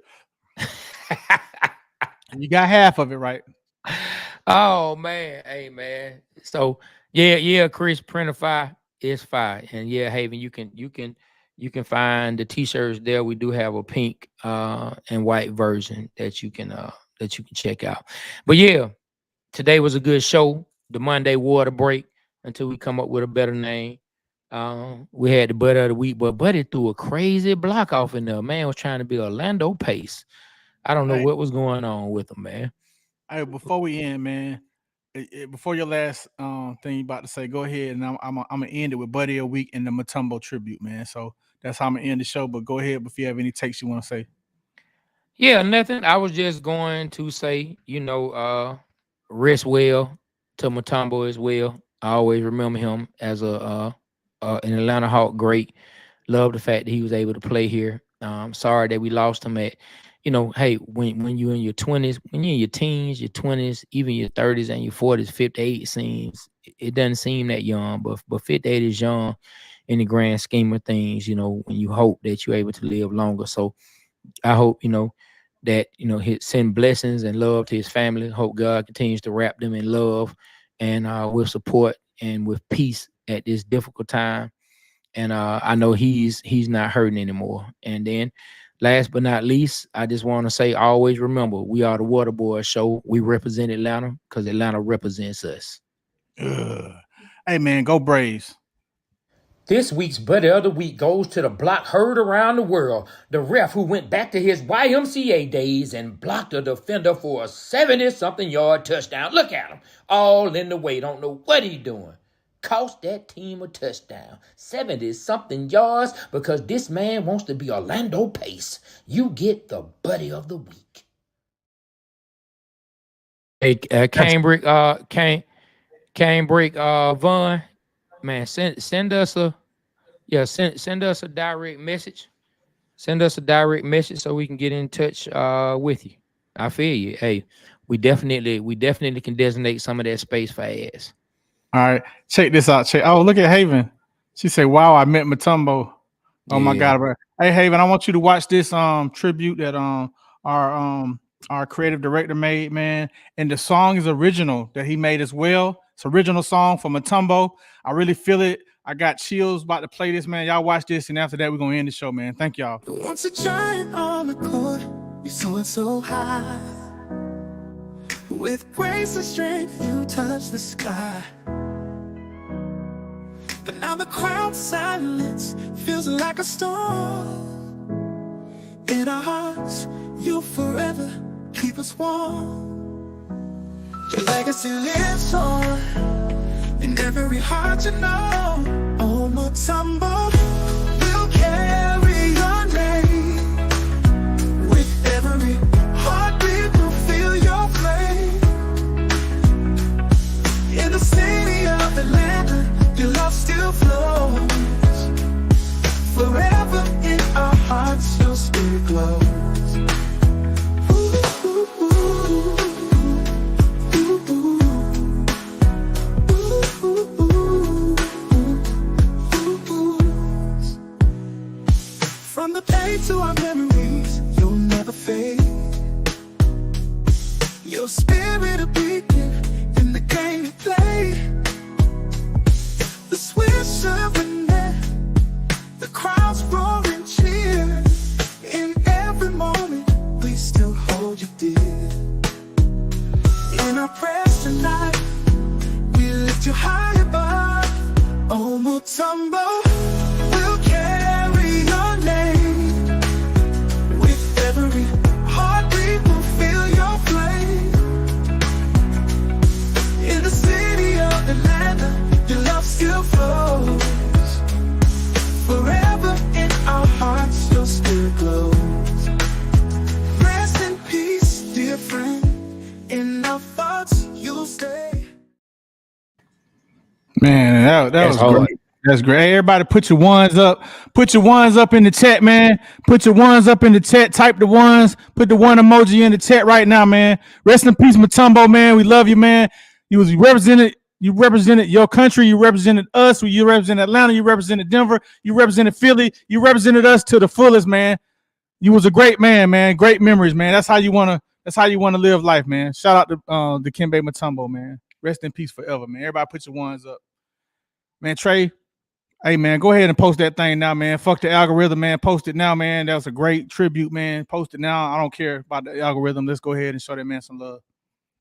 Speaker 5: You got half of it right.
Speaker 1: Oh man, hey man. So yeah, Chris, Printify is fire. And yeah, Haven, you can find the t-shirts there. We do have a pink and white version that you can check out. But yeah, today was a good show. The Monday water break until we come up with a better name. We had the Buddy of the Week, but Buddy threw a crazy block off in there. Man was trying to be Orlando Pace. I don't know what was going on with him, man.
Speaker 5: Hey, before we end, man, before your last thing you about to say, go ahead and I'm gonna end it with Buddy of the Week and the Mutombo tribute, man. So that's how I'm gonna end the show. But go ahead if you have any takes you want to say.
Speaker 1: Yeah, nothing. I was just going to say, rest well to Mutombo as well. I always remember him as an Atlanta Hawk great. Love the fact that he was able to play here. Sorry that we lost him at. Hey, when you're in your 20s, when you're in your teens, your 20s, even your 30s and your 40s, 58 it doesn't seem that young, but 58 is young in the grand scheme of things, when you hope that you're able to live longer. So I hope, that, send blessings and love to his family. Hope God continues to wrap them in love and with support and with peace at this difficult time. And I know he's not hurting anymore. And then last but not least, I just want to say, always remember, we are the Waterboy Show. We represent Atlanta because Atlanta represents us.
Speaker 5: Hey, man, go Braves.
Speaker 1: This week's Buddy of the Week goes to the block heard around the world. The ref who went back to his YMCA days and blocked a defender for a 70-something yard touchdown. Look at him, all in the way. Don't know what he's doing. Cost that team a touchdown, 70-something yards, because this man wants to be Orlando Pace. You get the Buddy of the Week. Hey, Cambridge, Vaughn, man, send us a direct message. Send us a direct message so we can get in touch with you. I feel you. Hey, we definitely can designate some of that space for ass.
Speaker 5: All right, check this out. Oh, look at Haven. She said, "Wow, I met Mutombo." Oh my God, bro. Hey, Haven, I want you to watch this tribute that our creative director made, man. And the song is original that he made as well. It's original song from Mutombo. I really feel it. I got chills about to play this, man. Y'all watch this, and after that, we're gonna end the show, man. Thank y'all.
Speaker 3: Once a giant on the court, you're soaring so high. With grace and strength, you touch the sky. But now the crowd's silence feels like a storm. In our hearts, you'll forever keep us warm. Your legacy lives on in every heart you know. Oh, Mutombo, we'll carry your name. With every heartbeat, we'll feel your flame. In the city of Atlanta, your love still flows. Forever in our hearts, your spirit glows. lift you high above. Oh, Mutombo, we'll carry your name. With every heartbeat, we'll feel your flame. In the city of Atlanta, your love still flows. Forever in our hearts, your spirit glows. Rest in peace, dear friend. In our thoughts, you'll stay.
Speaker 5: Man, that was
Speaker 1: hard.
Speaker 5: great. That's great. Everybody put your ones up. Put your ones up in the chat, man. Put your ones up in the chat. Type the ones. Put the one emoji in the chat right now, man. Rest in peace, Mutombo, man. We love you, man. You represented your country. You represented us. You represented Atlanta. You represented Denver. You represented Philly. You represented us to the fullest, man. You was a great man, man. Great memories, man. That's how you wanna live life, man. Shout out to Dikembe Mutombo, man. Rest in peace forever, man. Everybody put your ones up. Man, Trey, hey, man, go ahead and post that thing now, man. Fuck the algorithm, man. Post it now, man. That was a great tribute, man. Post it now. I don't care about the algorithm. Let's go ahead and show that man some love.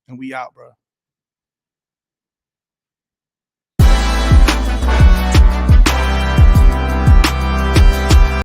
Speaker 5: And we out, bro.